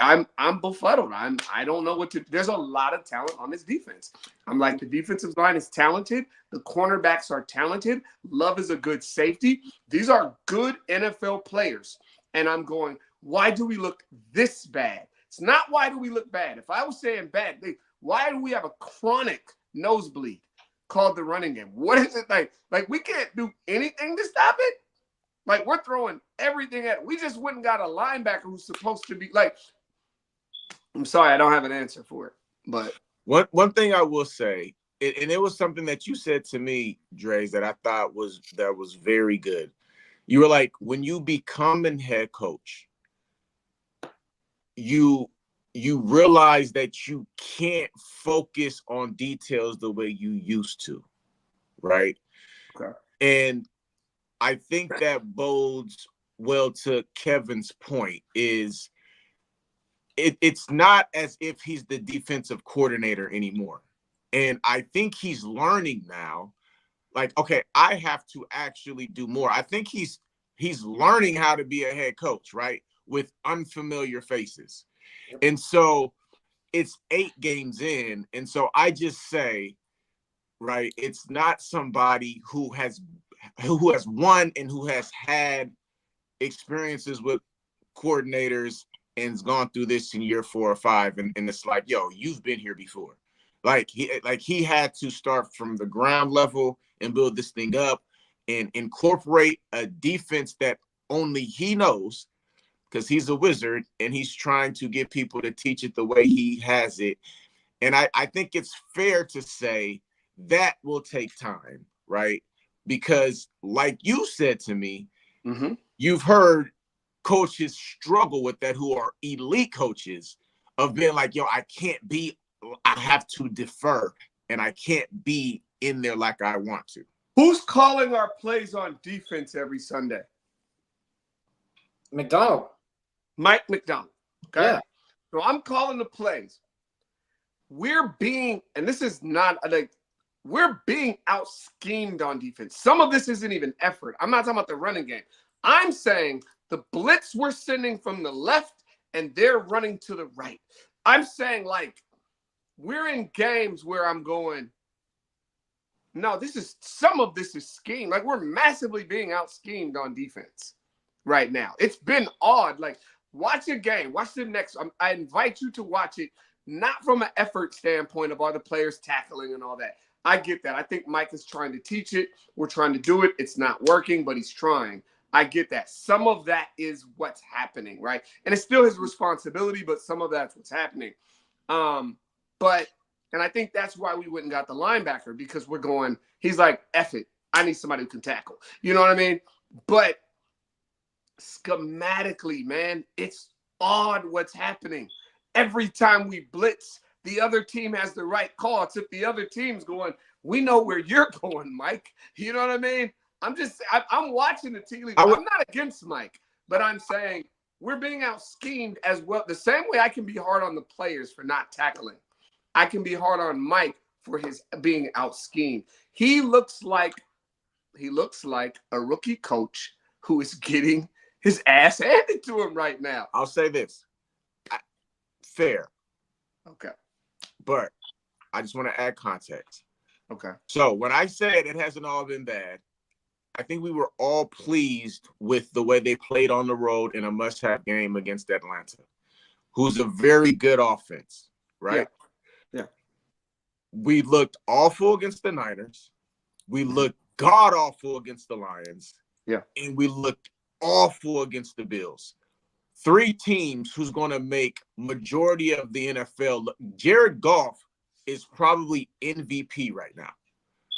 I'm befuddled. I don't know what to. There's a lot of talent on this defense. I'm like, the defensive line is talented. The cornerbacks are talented. Love is a good safety. These are good NFL players. And I'm going, why do we look this bad? It's not why do we look bad. If I was saying bad, why do we have a chronic nosebleed called the running game? What is it like? Like, we can't do anything to stop it? Like, we're throwing everything at it. We just went and got a linebacker who's supposed to be like, I'm sorry, I don't have an answer for it. But one thing I will say, and it was something that you said to me, Draze, that I thought was very good. You were like, when you become a head coach, you realize that you can't focus on details the way you used to, right? Okay. And I think that bodes well to Kevin's point is it's not as if he's the defensive coordinator anymore. And I think he's learning now, like, okay, I have to actually do more. I think he's learning how to be a head coach, right? With unfamiliar faces. And so it's 8 games in. And so I just say, right, it's not somebody who has won and who has had experiences with coordinators and has gone through this in year 4 or 5. And it's like, yo, you've been here before. Like he had to start from the ground level and build this thing up and incorporate a defense that only he knows, because he's a wizard and he's trying to get people to teach it the way he has it. And I think it's fair to say that will take time, right? Because like you said to me, you've heard coaches struggle with that who are elite coaches of being like, yo, I have to defer and I can't be in there like I want to. Who's calling our plays on defense every Sunday? McDonald. Mike McDonald. Okay. Yeah. So I'm calling the plays. We're being out schemed on defense. Some of this isn't even effort. I'm not talking about the running game. I'm saying the blitz we're sending from the left and they're running to the right. I'm saying, like, we're in games where I'm going, no, some of this is scheme. Like, we're massively being out schemed on defense right now. It's been odd. Like, watch a game. Watch the next. I invite you to watch it, not from an effort standpoint of all the players tackling and all that. I get that. I think Mike is trying to teach it. We're trying to do it. It's not working, but he's trying. I get that. Some of that is what's happening, right? And it's still his responsibility, but some of that's what's happening. And I think that's why we went and got the linebacker, because he's like, F it. I need somebody who can tackle. You know what I mean? But schematically, man, it's odd what's happening. Every time we blitz, the other team has the right call. It's if the other team's going, we know where you're going, Mike. You know what I mean? I'm watching the tea leaves. I'm not against Mike, but I'm saying we're being out schemed as well. The same way I can be hard on the players for not tackling, I can be hard on Mike for his being out schemed. He looks like a rookie coach who is getting his ass handed to him right now. I'll say this. Fair. Okay. But I just want to add context. Okay. So when I said it hasn't all been bad, I think we were all pleased with the way they played on the road in a must-have game against Atlanta, who's a very good offense, right? Yeah. We looked awful against the Niners. We looked god-awful against the Lions. Yeah. And we looked awful against the Bills. 3 teams who's going to make majority of the NFL. Jared Goff is probably MVP right now,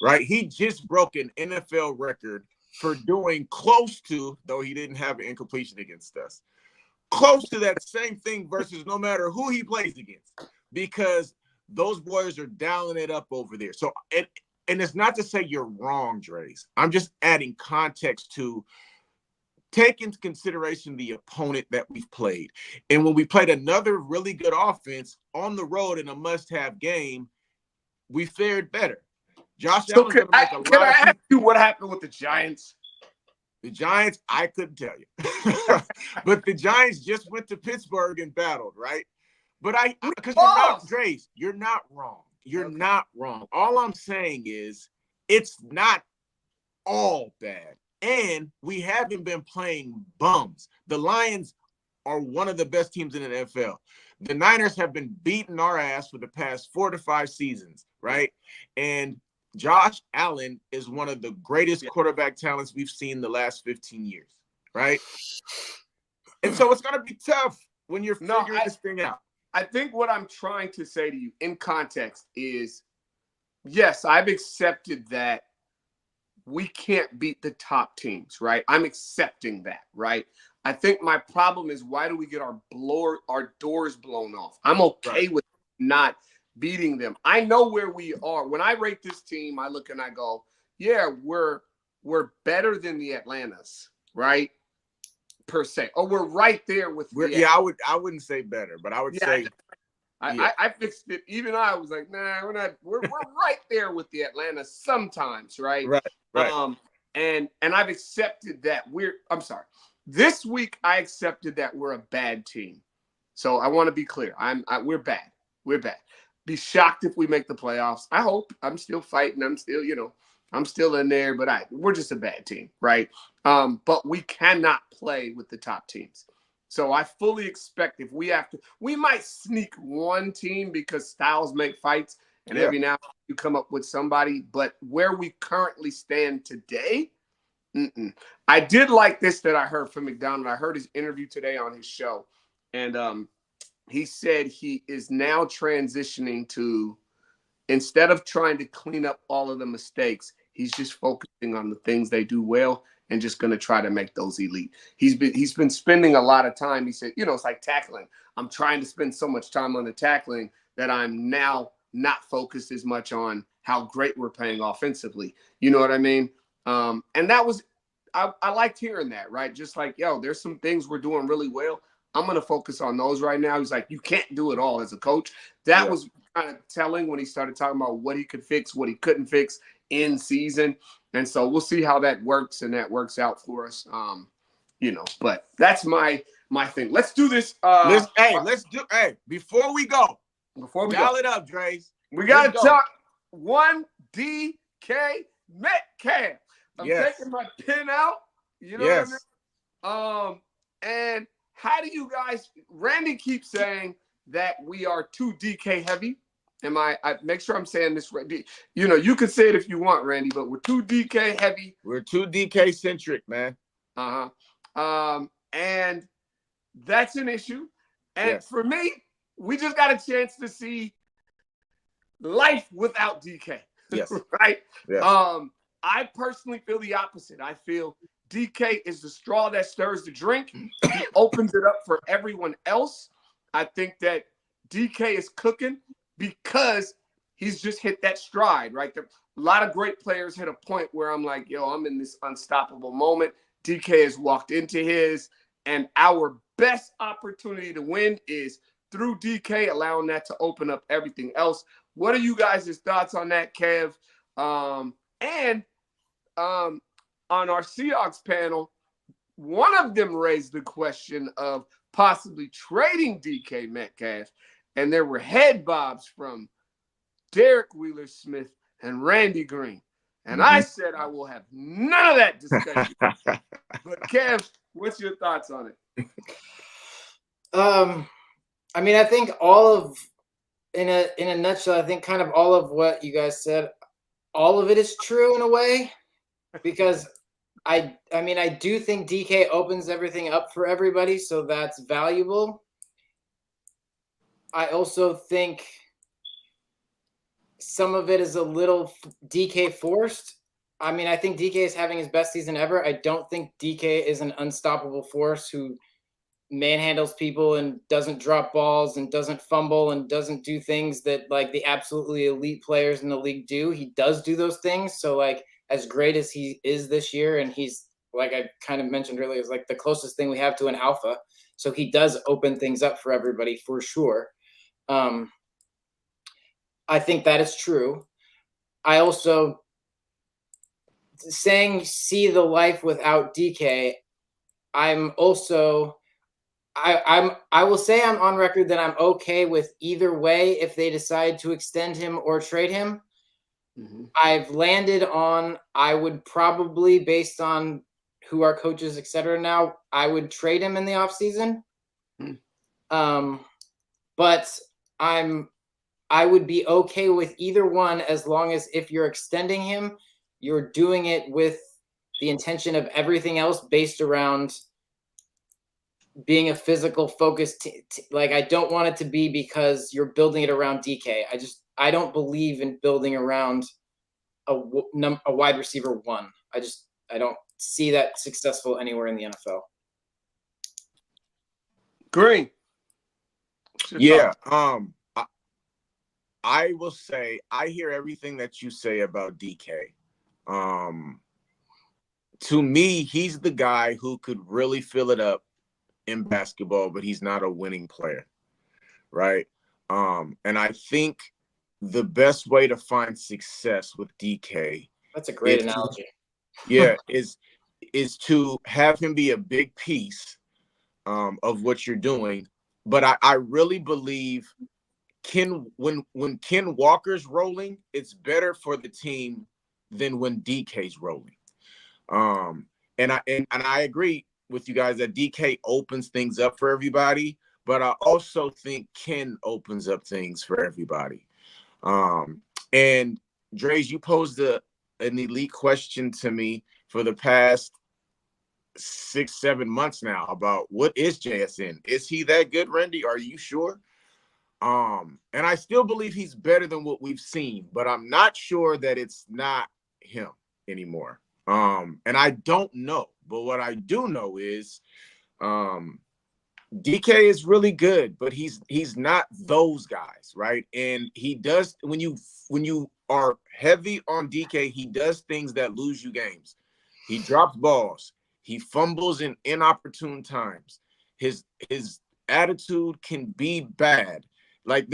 right? He just broke an NFL record for doing close to, though he didn't have an incompletion against us, close to that same thing versus no matter who he plays against, because those boys are dialing it up over there. So, and it's not to say you're wrong, Draze. I'm just adding context to take into consideration the opponent that we've played. And when we played another really good offense on the road in a must-have game, we fared better. Josh Allen's going to make a lot of Can I ask you what happened with the Giants? The Giants, I couldn't tell you. But the Giants just went to Pittsburgh and battled, right? But because you're not, Draze, you're not wrong. You're not wrong. All I'm saying is it's not all bad. And we haven't been playing bums. The Lions are one of the best teams in the NFL. The Niners have been beating our ass for the past 4 to 5 seasons, right? And Josh Allen is one of the greatest quarterback talents we've seen the last 15 years, right? And so it's going to be tough when you're figuring this thing out. I think what I'm trying to say to you in context is, yes, I've accepted that we can't beat the top teams, right? I'm accepting that, right? I think my problem is, why do we get our doors blown off? I'm okay with not beating them. I know where we are. When I rate this team, I look and I go, yeah, we're better than the Atlantas, right? Per se. Or we're right there with I wouldn't say better, but I would say I fixed it. Even I was like, nah, we're not. We're right there with the Atlanta sometimes, right? Right. And I've accepted that I'm sorry. This week I accepted that we're a bad team. So I want to be clear. We're bad. We're bad. Be shocked if we make the playoffs. I hope. I'm still fighting. I'm still in there, but we're just a bad team, right? But we cannot play with the top teams. So I fully expect if we might sneak one team because styles make fights, and every now and then you come up with somebody. But where we currently stand today, I did like this that I heard from McDonald. I heard his interview today on his show, and he said he is now transitioning to, instead of trying to clean up all of the mistakes, he's just focusing on the things they do well and just going to try to make those elite. He's been spending a lot of time. He said, it's like tackling. I'm trying to spend so much time on the tackling that I'm now not focused as much on how great we're playing offensively. You know what I mean? And that was, I liked hearing that, right? Just like, there's some things we're doing really well. I'm going to focus on those right now. He's like, you can't do it all as a coach. That was kind of telling when he started talking about what he could fix, what he couldn't fix in season. And so we'll see how that works, and that works out for us. But that's my thing. Let's do this. Before we go, Before we dial go, it up, Draze. we got to talk one DK Metcalf. I'm taking my pen out. You know what I mean? And how do you guys? Randy keeps saying that we are too DK heavy. I make sure I'm saying this right? You know, you can say it if you want, Randy, but we're too DK heavy. We're too DK centric, man. And that's an issue. And for me, we just got a chance to see life without DK. Yes. Right? Yes. I personally feel the opposite. I feel DK is the straw that stirs the drink. He opens it up for everyone else. I think that DK is cooking because he's just hit that stride, right? A lot of great players hit a point where I'm like, yo, I'm in this unstoppable moment. DK has walked into his, and our best opportunity to win is through DK, allowing that to open up everything else. What are you guys' thoughts on that, Kev? And on our Seahawks panel, one of them raised the question of possibly trading DK Metcalf, and there were head bobs from Derek Wheeler-Smith and Randy Green. And I said I will have none of that discussion. But Kev, what's your thoughts on it? I mean, I think all of, in a nutshell, I think kind of all of what you guys said, all of it is true in a way, because I mean, I do think DK opens everything up for everybody, so that's valuable. I also think some of it is a little DK forced. I mean, I think DK is having his best season ever. I don't think DK is an unstoppable force who manhandles people and doesn't drop balls and doesn't fumble and doesn't do things that like the absolutely elite players in the league do. He does do those things. So like as great as he is this year, and he's like I kind of mentioned earlier, is like the closest thing we have to an alpha. So he does open things up for everybody for sure. I think that is true. I also saying see the life without DK. I'm also I will say I'm on record that I'm okay with either way if they decide to extend him or trade him. I've landed on I would probably, based on who our coaches, etc. now, I would trade him in the offseason. But I would be okay with either one as long as if you're extending him, you're doing it with the intention of everything else based around being a physical focused like I don't want it to be because you're building it around DK. I don't believe in building around a wide receiver one. I don't see that successful anywhere in the NFL. Green. Yeah. I will say I hear everything that you say about DK. To me, he's the guy who could really fill it up in basketball, but he's not a winning player, right? And I think the best way to find success with DK, that's a great analogy. is to have him be a big piece of what you're doing. But I really believe when Ken Walker's rolling, it's better for the team than when DK's rolling. And I agree with you guys that DK opens things up for everybody, but I also think Ken opens up things for everybody. And Draze, you posed an elite question to me for the past 6-7 months now about what is JSN? Is he that good, Randy? Are you sure? And I still believe he's better than what we've seen, but I'm not sure that it's not him anymore. And I don't know, but what I do know is DK is really good, but he's not those guys, right? And he does when you are heavy on DK, he does things that lose you games. He drops balls, he fumbles in inopportune times. His attitude can be bad. Like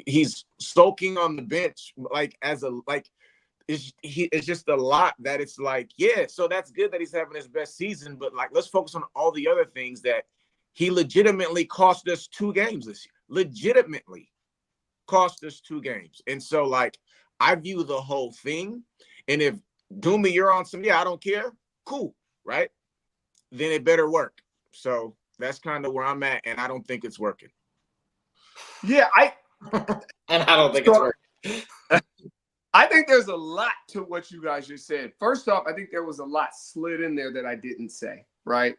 he's soaking on the bench it's just a lot that it's like, yeah, so that's good that he's having his best season, but like let's focus on all the other things that he legitimately cost us 2 games this year. Legitimately. cost us 2 games. And so, like, I view the whole thing. And if Doomy, you're on some, I don't care. Cool, right? Then it better work. So that's kind of where I'm at, and I don't think it's working. Yeah, and I don't think it's working. I think there's a lot to what you guys just said. First off, I think there was a lot slid in there that I didn't say, right?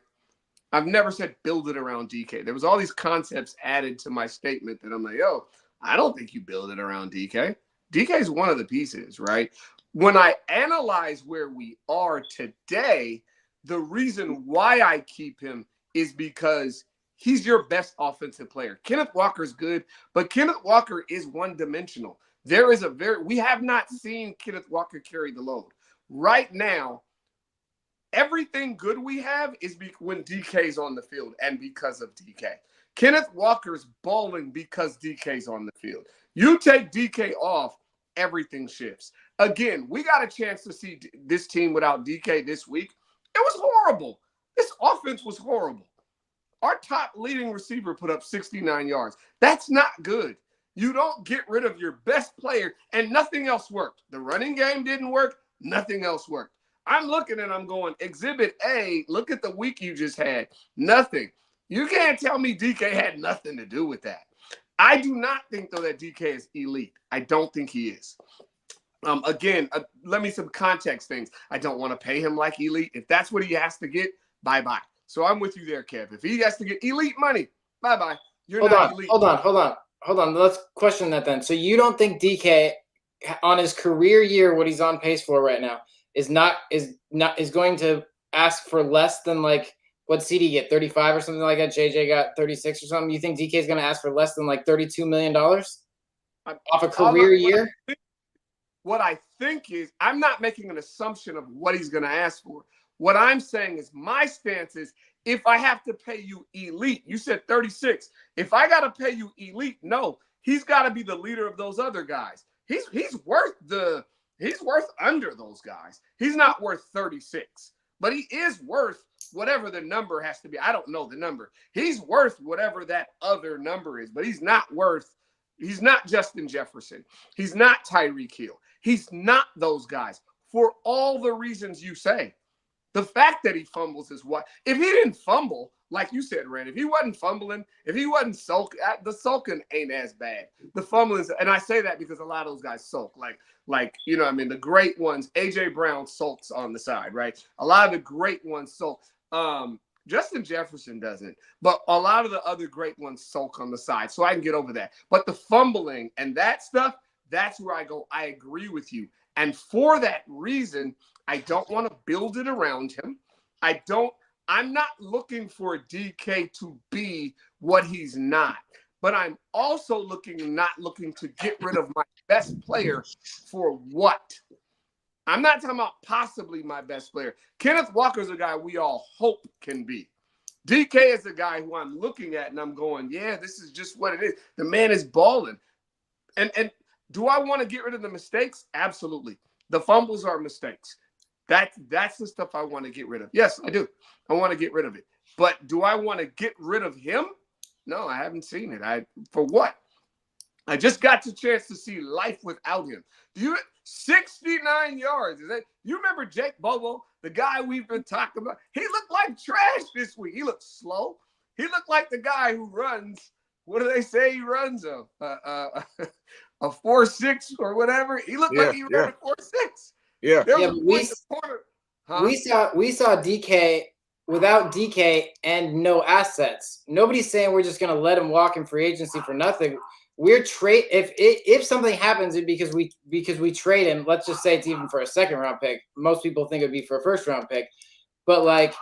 I've never said build it around DK. There was all these concepts added to my statement that I'm like, yo, I don't think you build it around DK. DK is one of the pieces, right? When I analyze where we are today, the reason why I keep him is because he's your best offensive player. Kenneth Walker's good, but Kenneth Walker is one-dimensional. We have not seen Kenneth Walker carry the load. Right now, everything good we have is when DK's on the field and because of DK. Kenneth Walker's balling because DK's on the field. You take DK off, everything shifts. Again, we got a chance to see this team without DK this week. It was horrible. This offense was horrible. Our top leading receiver put up 69 yards. That's not good. You don't get rid of your best player, and nothing else worked. The running game didn't work. Nothing else worked. I'm looking and I'm going, Exhibit A, look at the week you just had. Nothing. You can't tell me DK had nothing to do with that. I do not think, though, that DK is elite. I don't think he is. Again, let me some context things. I don't want to pay him like elite. If that's what he has to get, bye-bye. So I'm with you there, Kev. If he has to get elite money, bye-bye. You're not elite. Hold on. Let's question that then. So you don't think DK, on his career year, what he's on pace for right now, is going to ask for less than, like, what CD get, 35 or something like that? JJ got 36 or something. You think DK is going to ask for less than like $32 million off a career year? What I think is, I'm not making an assumption of what he's going to ask for. What I'm saying is, my stance is, if I have to pay you elite, you said 36. If I got to pay you elite, no, he's got to be the leader of those other guys. He's worth under those guys. He's not worth 36, but he is worth whatever the number has to be. I don't know the number. He's worth whatever that other number is, but he's not Justin Jefferson. He's not Tyreek Hill. He's not those guys for all the reasons you say. The fact that he fumbles is what. If he didn't fumble, like you said, Rand, if he wasn't fumbling, if he wasn't sulking, the sulking ain't as bad. The fumbling, and I say that because a lot of those guys sulk. Like you know, I mean, the great ones, A.J. Brown sulks on the side, right? A lot of the great ones sulk. Justin Jefferson doesn't, but a lot of the other great ones sulk on the side, so I can get over that. But the fumbling and that stuff, that's where I go, I agree with you. And for that reason, I don't want to build it around him. I'm not looking for DK to be what he's not, but I'm also not looking to get rid of my best player for what? I'm not talking about possibly my best player. Kenneth Walker's a guy we all hope can be. DK is a guy who I'm looking at and I'm going, yeah, this is just what it is. The man is balling. And do I want to get rid of the mistakes? Absolutely. The fumbles are mistakes. That's the stuff I want to get rid of. Yes, I do. I want to get rid of it. But do I want to get rid of him? No, I haven't seen it. For what? I just got the chance to see life without him. 69 yards. You remember Jake Bobo, the guy we've been talking about? He looked like trash this week. He looked slow. He looked like the guy who runs. What do they say he runs? A 4.6 or whatever. He looked like he ran a 4.6. Yeah. We saw DK without DK and no assets. Nobody's saying we're just going to let him walk in free agency for nothing. We're if something happens because we trade him, let's just say it's even for a second round pick. Most people think it would be for a first round pick, but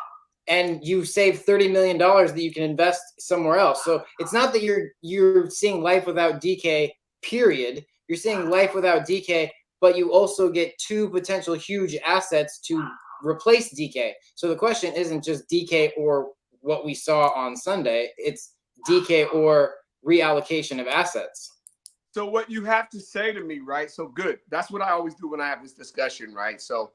and you save $30 million that you can invest somewhere else. So it's not that you're seeing life without DK, period. You're seeing life without DK, but you also get 2 potential huge assets to replace DK. So the question isn't just DK or what we saw on Sunday. It's DK or reallocation of assets. So what you have to say to me, right? So good. That's what I always do when I have this discussion, right? So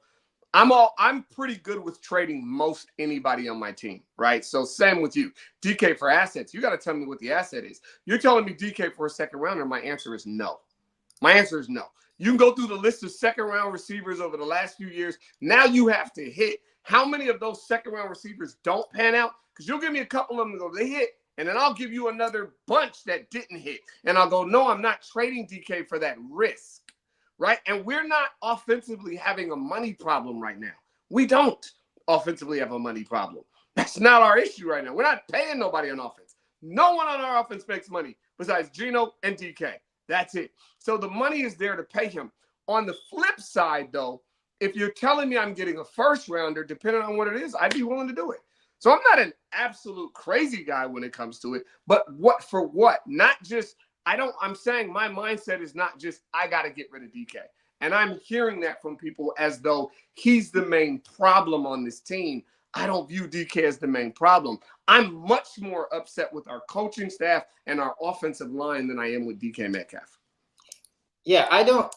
I'm pretty good with trading most anybody on my team, right? So same with you. DK for assets. You got to tell me what the asset is. You're telling me DK for a second rounder. My answer is no. My answer is no. You can go through the list of second round receivers over the last few years. Now you have to hit. How many of those second round receivers don't pan out? Because you'll give me a couple of them that go, they hit, and then I'll give you another bunch that didn't hit. And I'll go, no, I'm not trading DK for that risk. Right? And we're not offensively having a money problem right now. We don't offensively have a money problem. That's not our issue right now. We're not paying nobody on offense. No one on our offense makes money besides Geno and DK. That's it. So the money is there to pay him. On the flip side, though, if you're telling me I'm getting a first rounder, depending on what it is, I'd be willing to do it. So I'm not an absolute crazy guy when it comes to it, but what for what? Not just I'm saying my mindset is not just, I got to get rid of DK. And I'm hearing that from people as though he's the main problem on this team. I don't view DK as the main problem. I'm much more upset with our coaching staff and our offensive line than I am with DK Metcalf. Yeah, I don't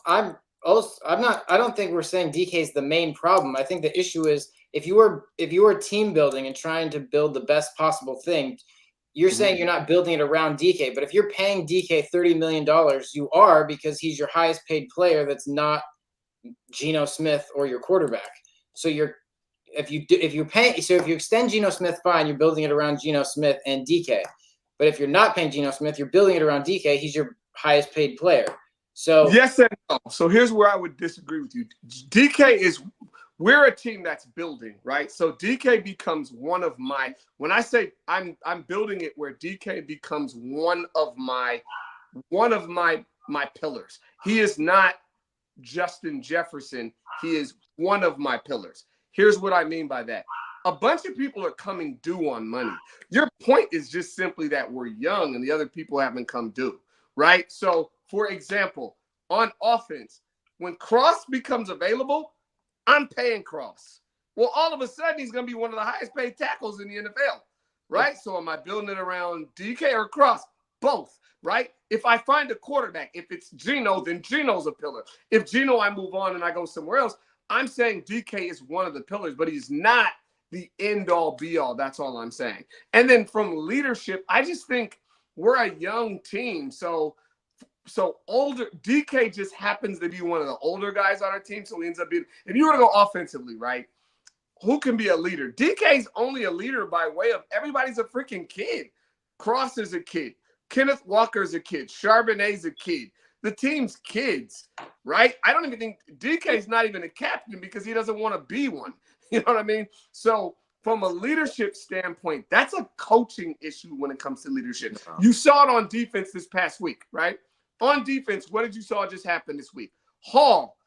think we're saying DK is the main problem. I think the issue is if you were team building and trying to build the best possible thing, you're saying you're not building it around DK, but if you're paying DK $30 million, you are, because he's your highest paid player that's not Geno Smith or your quarterback. So if you extend Geno Smith, fine, you're building it around Geno Smith and DK. But if you're not paying Geno Smith, you're building it around DK, he's your highest paid player. So yes and no. So here's where I would disagree with you. We're a team that's building, right? So DK becomes one of my, when I say I'm building it where DK becomes one of my pillars. He is not Justin Jefferson. He is one of my pillars. Here's what I mean by that. A bunch of people are coming due on money. Your point is just simply that we're young and the other people haven't come due, right? So for example, on offense, when Cross becomes available, I'm paying Cross. Well, all of a sudden, he's going to be one of the highest paid tackles in the NFL, right? So am I building it around DK or Cross? Both, right? If I find a quarterback, if it's Geno, then Geno's a pillar. If Geno, I move on and I go somewhere else. I'm saying DK is one of the pillars, but he's not the end-all, be-all. That's all I'm saying. And then from leadership, I just think we're a young team. So older DK just happens to be one of the older guys on our team. So he ends up being, if you were to go offensively, right? Who can be a leader? DK's only a leader by way of everybody's a freaking kid. Cross is a kid. Kenneth Walker's a kid. Charbonnet's a kid. The team's kids, right? I don't even think DK's not even a captain because he doesn't want to be one. You know what I mean? So from a leadership standpoint, that's a coaching issue when it comes to leadership. You saw it on defense this past week, right? On defense, what did you saw just happen this week? Hall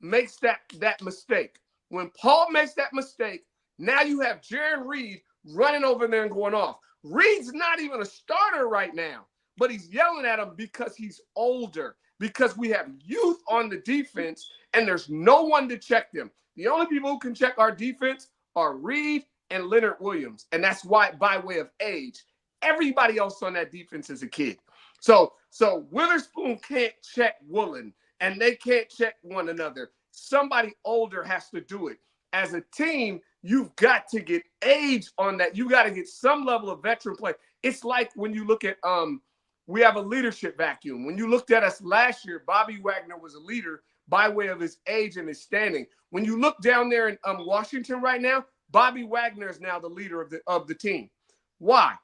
makes that mistake. When Paul makes that mistake, now you have Jaron Reed running over there and going off. Reed's not even a starter right now, but he's yelling at him because he's older, because we have youth on the defense and there's no one to check them. The only people who can check our defense are Reed and Leonard Williams, and that's why, by way of age, everybody else on that defense is a kid. So Witherspoon can't check Woolen, and they can't check one another. Somebody older has to do it. As a team, you've got to get age on that. You got to get some level of veteran play. It's like when you look at we have a leadership vacuum. When you looked at us last year, Bobby Wagner was a leader by way of his age and his standing. When you look down there in Washington right now, Bobby Wagner is now the leader of the team. Why?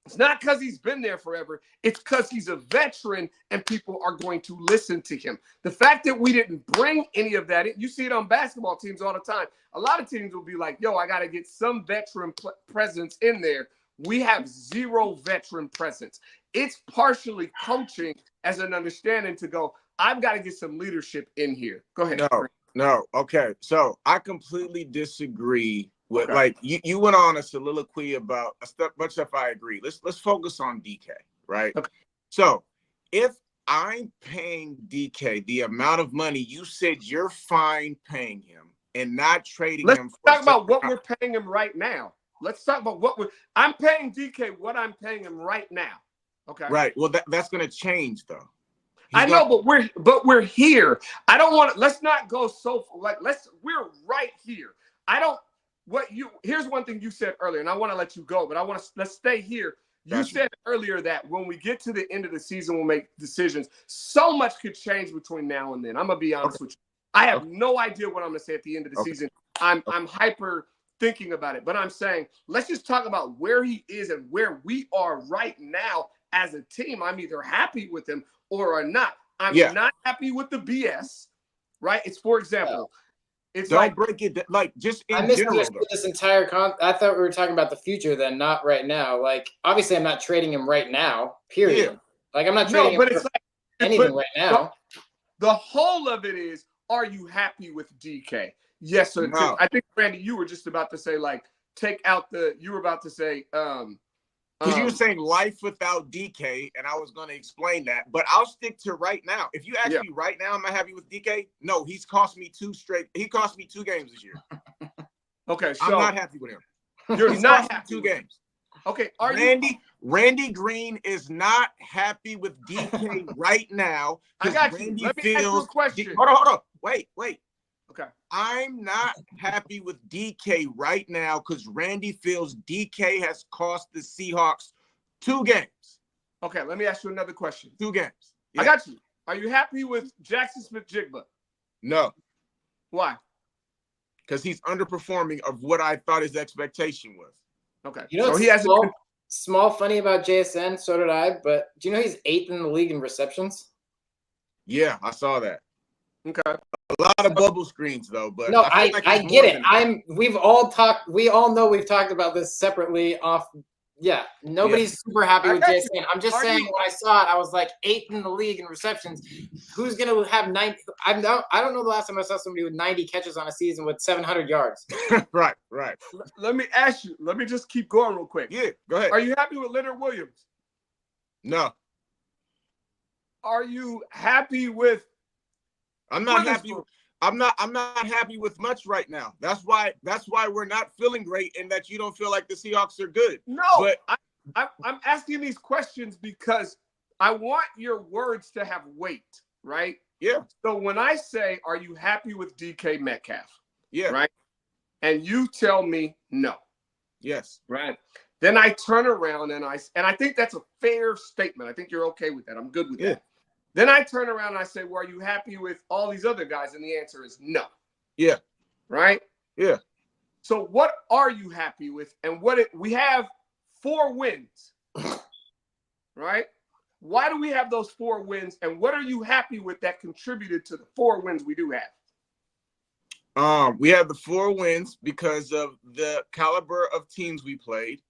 It's not because he's been there forever. It's because he's a veteran and people are going to listen to him. The fact that we didn't bring any of that, you see it on basketball teams all the time. A lot of teams will be like, yo, I got to get some veteran presence in there. We have zero veteran presence. It's partially coaching as an understanding to go, I've got to get some leadership in here. Go ahead. No. Okay. So I completely disagree with, like, you went on a soliloquy about a bunch of stuff I agree. Let's focus on DK, right? Okay. So if I'm paying DK the amount of money you said you're fine paying him and not trading him. Let's talk about what we're paying him right now. Let's talk about I'm paying DK what I'm paying him right now. Okay. Right. Well, that's going to change though. I know, but we're here. I don't want to. Let's not go so like. We're right here. I don't. Here's one thing you said earlier, and I want to let you go, but let's stay here. You said earlier that when we get to the end of the season, we'll make decisions. So much could change between now and then. I'm gonna be honest with you. I have no idea what I'm gonna say at the end of the season. I'm hyper thinking about it, but I'm saying let's just talk about where he is and where we are right now as a team. I'm either happy with him or not. I'm not happy with the BS. Right? It's for example. It's don't break it like just in general. This entire I thought we were talking about the future, then not right now. Like obviously, I'm not trading him right now. Period. Yeah. Like I'm not trading him for anything right now. The whole of it is: are you happy with DK? Yes or no? I think Randy, you were just about to say like take out the. You were about to say because you were saying life without DK, and I was going to explain that, but I'll stick to right now. If you ask me right now, am I happy with DK? No, he's cost me 2 straight. He cost me 2 games this year. Okay, so I'm not happy with him. You're not happy 2 games. Okay, Randy Green is not happy with DK right now. I got you. Let me ask you a question. Hold on. Wait. Okay. I'm not happy with DK right now because Randy feels DK has cost the Seahawks 2 games. Okay, let me ask you another question. 2 games. Yeah. I got you. Are you happy with Jackson Smith-Jigba? No. Why? Because he's underperforming of what I thought his expectation was. Okay. You know, so he has small funny about JSN. So did I. But do you know he's 8th in the league in receptions? Yeah, I saw that. Okay. A lot of bubble screens though, but no, I get it. We all know we've talked about this separately off. Yeah, nobody's super happy with JSN. I'm just saying when I saw it, I was like 8th in the league in receptions. Who's gonna have 90? I don't know the last time I saw somebody with 90 catches on a season with 700 yards. Right. Let me ask you. Let me just keep going real quick. Yeah, go ahead. Are you happy with Leonard Williams? No. Are you happy with? I'm not happy. I'm not happy with much right now. That's why we're not feeling great, and that you don't feel like the Seahawks are good. No, but I'm asking these questions because I want your words to have weight, right? Yeah. So when I say, "Are you happy with DK Metcalf?" Yeah. Right. And you tell me no. Yes. Right. Then I turn around and I think that's a fair statement. I think you're okay with that. I'm good with that. Then I turn around and I say, well, are you happy with all these other guys? And the answer is no. Yeah. Right? Yeah. So what are you happy with? And we have 4 wins. Right? Why do we have those 4 wins? And what are you happy with that contributed to the 4 wins we do have? We have the 4 wins because of the caliber of teams we played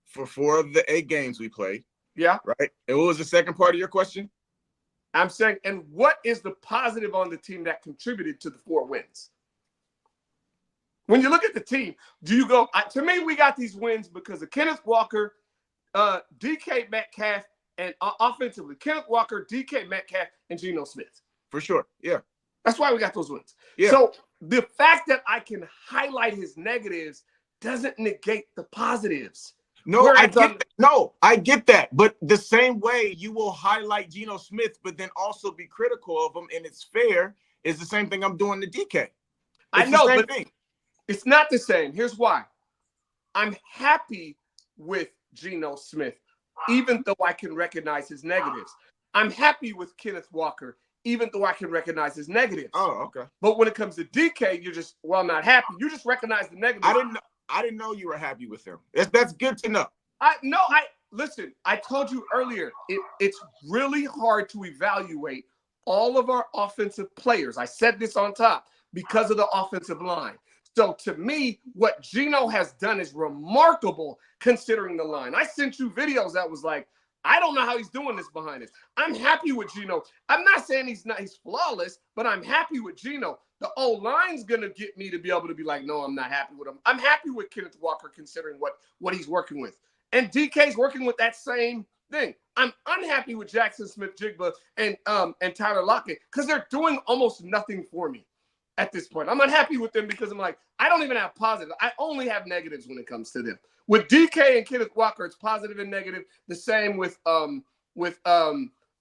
for 4 of the 8 games we played. Yeah. Right. And what was the second part of your question? I'm saying, and what is the positive on the team that contributed to the 4 wins? When you look at the team, do you go, to me, we got these wins because of Kenneth Walker, DK Metcalf, and offensively, Kenneth Walker, DK Metcalf, and Geno Smith. For sure. Yeah. That's why we got those wins. Yeah. So the fact that I can highlight his negatives doesn't negate the positives. No, I get that. But the same way you will highlight Geno Smith, but then also be critical of him, and it's fair, is the same thing I'm doing to DK. I know, but it's not the same. Here's why. I'm happy with Geno Smith, even though I can recognize his negatives. I'm happy with Kenneth Walker, even though I can recognize his negatives. Oh, okay. But when it comes to DK, you're just, well, I'm not happy. You just recognize the negatives. I didn't know you were happy with him. That's good to know. Listen, I told you earlier, it's really hard to evaluate all of our offensive players. I said this on top because of the offensive line. So to me, what Geno has done is remarkable considering the line. I sent you videos that was like, I don't know how he's doing this behind us. I'm happy with Geno. I'm not saying he's flawless, but I'm happy with Geno. The O-line's going to get me to be able to be like, no, I'm not happy with him. I'm happy with Kenneth Walker considering what he's working with. And DK's working with that same thing. I'm unhappy with Jackson Smith-Jigba and Tyler Lockett because they're doing almost nothing for me at this point. I'm unhappy with them because I'm like, I don't even have positive. I only have negatives when it comes to them. With DK and Kenneth Walker, it's positive and negative. The same with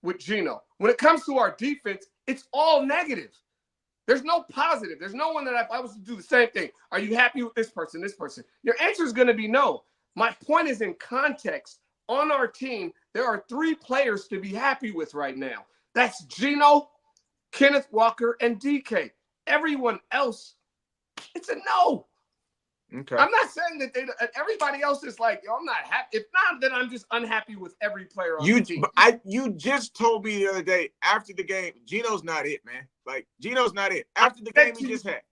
with Geno. When it comes to our defense, it's all negative. There's no positive. There's no one that if I was to do the same thing. Are you happy with this person, this person? Your answer is going to be no. My point is in context. On our team, there are 3 players to be happy with right now. That's Geno, Kenneth Walker, and DK. Everyone else, it's a no. Okay. I'm not saying that everybody else is like, yo, I'm not happy. If not, then I'm just unhappy with every player on the team. You just told me the other day after the game, Geno's not it, man. Like, Geno's not it. After the game he just had.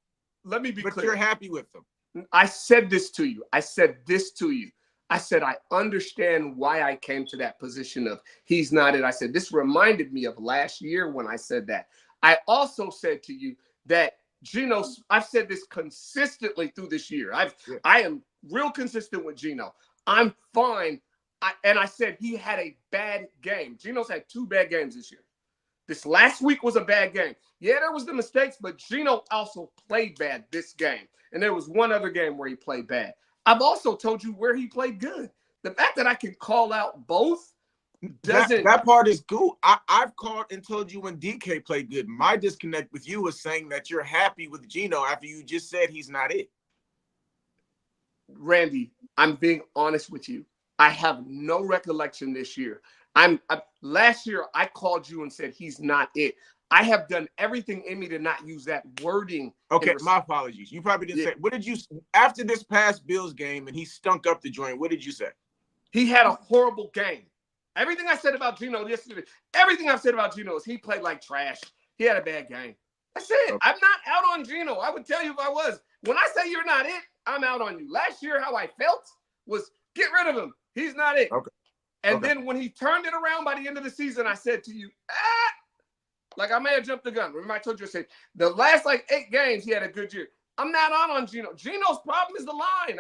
Let me be clear. But you're happy with him. I said this to you. I said, I understand why I came to that position of he's not it. I said, this reminded me of last year when I said that. I also said to you that Geno, I've said this consistently through this year. I am real consistent with Geno. I'm fine. I said he had a bad game. Geno's had 2 bad games this year. This last week was a bad game. Yeah, there was the mistakes, but Geno also played bad this game. And there was one other game where he played bad. I've also told you where he played good. The fact that I can call out both doesn't. That part is cool. I've called and told you when DK played good. My disconnect with you is saying that you're happy with Geno after you just said he's not it. Randy, I'm being honest with you. I have no recollection this year. Last year I called you and said he's not it. I have done everything in me to not use that wording. Okay, my apologies. You probably didn't say. What did you after this past Bills game and he stunk up the joint? What did you say? He had a horrible game. Everything I said about Geno yesterday, everything I've said about Geno is he played like trash. He had a bad game. That's it. Okay. I'm not out on Geno. I would tell you if I was. When I say you're not it, I'm out on you. Last year, how I felt was get rid of him. He's not it. Okay. And then when he turned it around by the end of the season, I said to you, like I may have jumped the gun. Remember I told you, I said the last 8 games, he had a good year. I'm not out on Geno. Geno's problem is the line.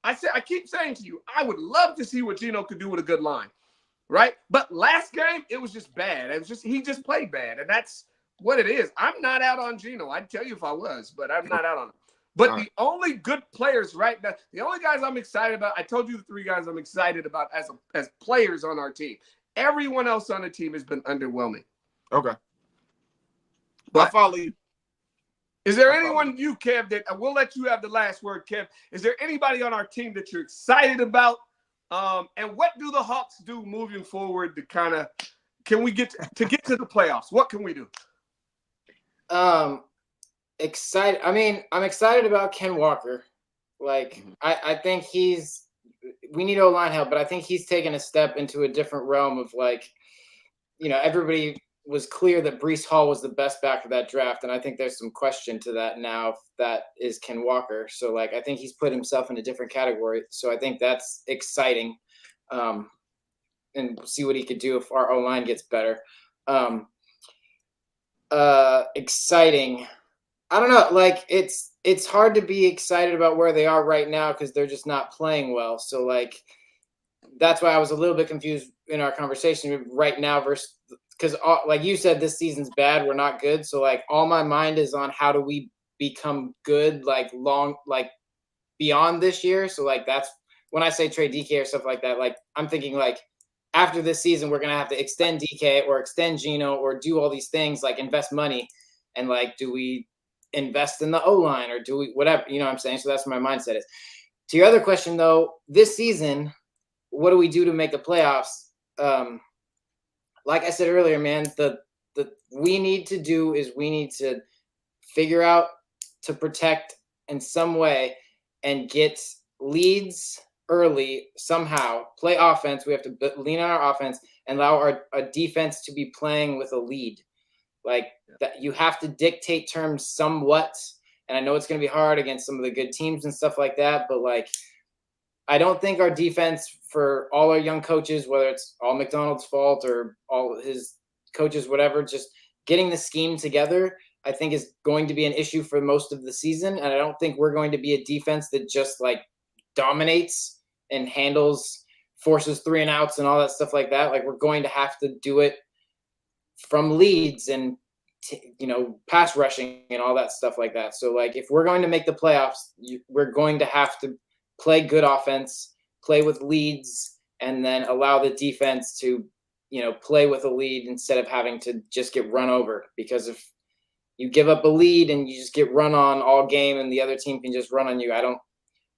I keep saying to you, I would love to see what Geno could do with a good line. Right? But last game, it was just bad. It was just he just played bad. And that's what it is. I'm not out on Geno. I'd tell you if I was, but I'm not out on him. But the only good players right now, the only guys I'm excited about, I told you the 3 guys I'm excited about as players on our team. Everyone else on the team has been underwhelming. Okay. But I follow you. Is there anyone you, Kev, that I will let you have the last word, Kev? Is there anybody on our team that you're excited about? And what do the Hawks do moving forward to kind of can we get to the playoffs? What can we do? Excited. I mean, I'm excited about Ken Walker. Like, I think we need O-line help, but I think he's taken a step into a different realm of everybody was clear that Breece Hall was the best back of that draft. And I think there's some question to that now if that is Ken Walker. So I think he's put himself in a different category. So I think that's exciting. And see what he could do if our O-line gets better. Exciting. I don't know. It's hard to be excited about where they are right now because they're just not playing well. So that's why I was a little bit confused in our conversation right now versus because like you said, this season's bad. We're not good. So all my mind is on how do we become good, beyond this year. So that's when I say trade DK or stuff like that, I'm thinking after this season, we're going to have to extend DK or extend Geno or do all these things, invest money. And do we invest in the O-line or do we whatever, you know what I'm saying? So that's where my mindset is. To your other question though, this season, what do we do to make the playoffs? Like I said earlier, man, the we need to do is we need to figure out to protect in some way and get leads early somehow, play offense. We have to lean on our offense and allow our defense to be playing with a lead. That you have to dictate terms somewhat. And I know it's going to be hard against some of the good teams and stuff like that, but I don't think our defense for all our young coaches, whether it's all McDonald's fault or all his coaches, whatever, just getting the scheme together, I think is going to be an issue for most of the season. And I don't think we're going to be a defense that just dominates and forces 3 and outs and all that stuff like that. We're going to have to do it from leads and, pass rushing and all that stuff like that. So if we're going to make the playoffs, we're going to have to play good offense, play with leads, and then allow the defense to, play with a lead instead of having to just get run over. Because if you give up a lead and you just get run on all game and the other team can just run on you, I don't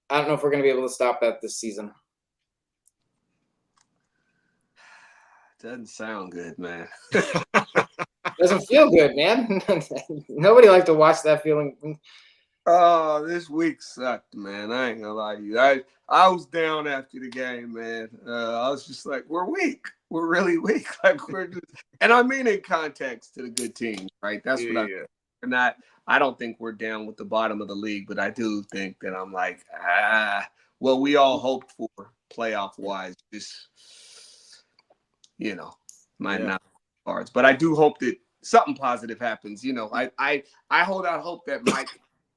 know if we're going to be able to stop that this season. Doesn't sound good, man. Doesn't feel good, man. Nobody likes to watch that feeling. Oh, this week sucked, man. I ain't gonna lie to you. I was down after the game, man. I was just like, we're weak. We're really weak. Like we're just, and I mean in context to the good teams, right? That's what I'm not. I don't think we're down with the bottom of the league, but I do think that I'm like, well, we all hoped for playoff wise. Just might not be cards, but I do hope that something positive happens. I hold out hope that Mike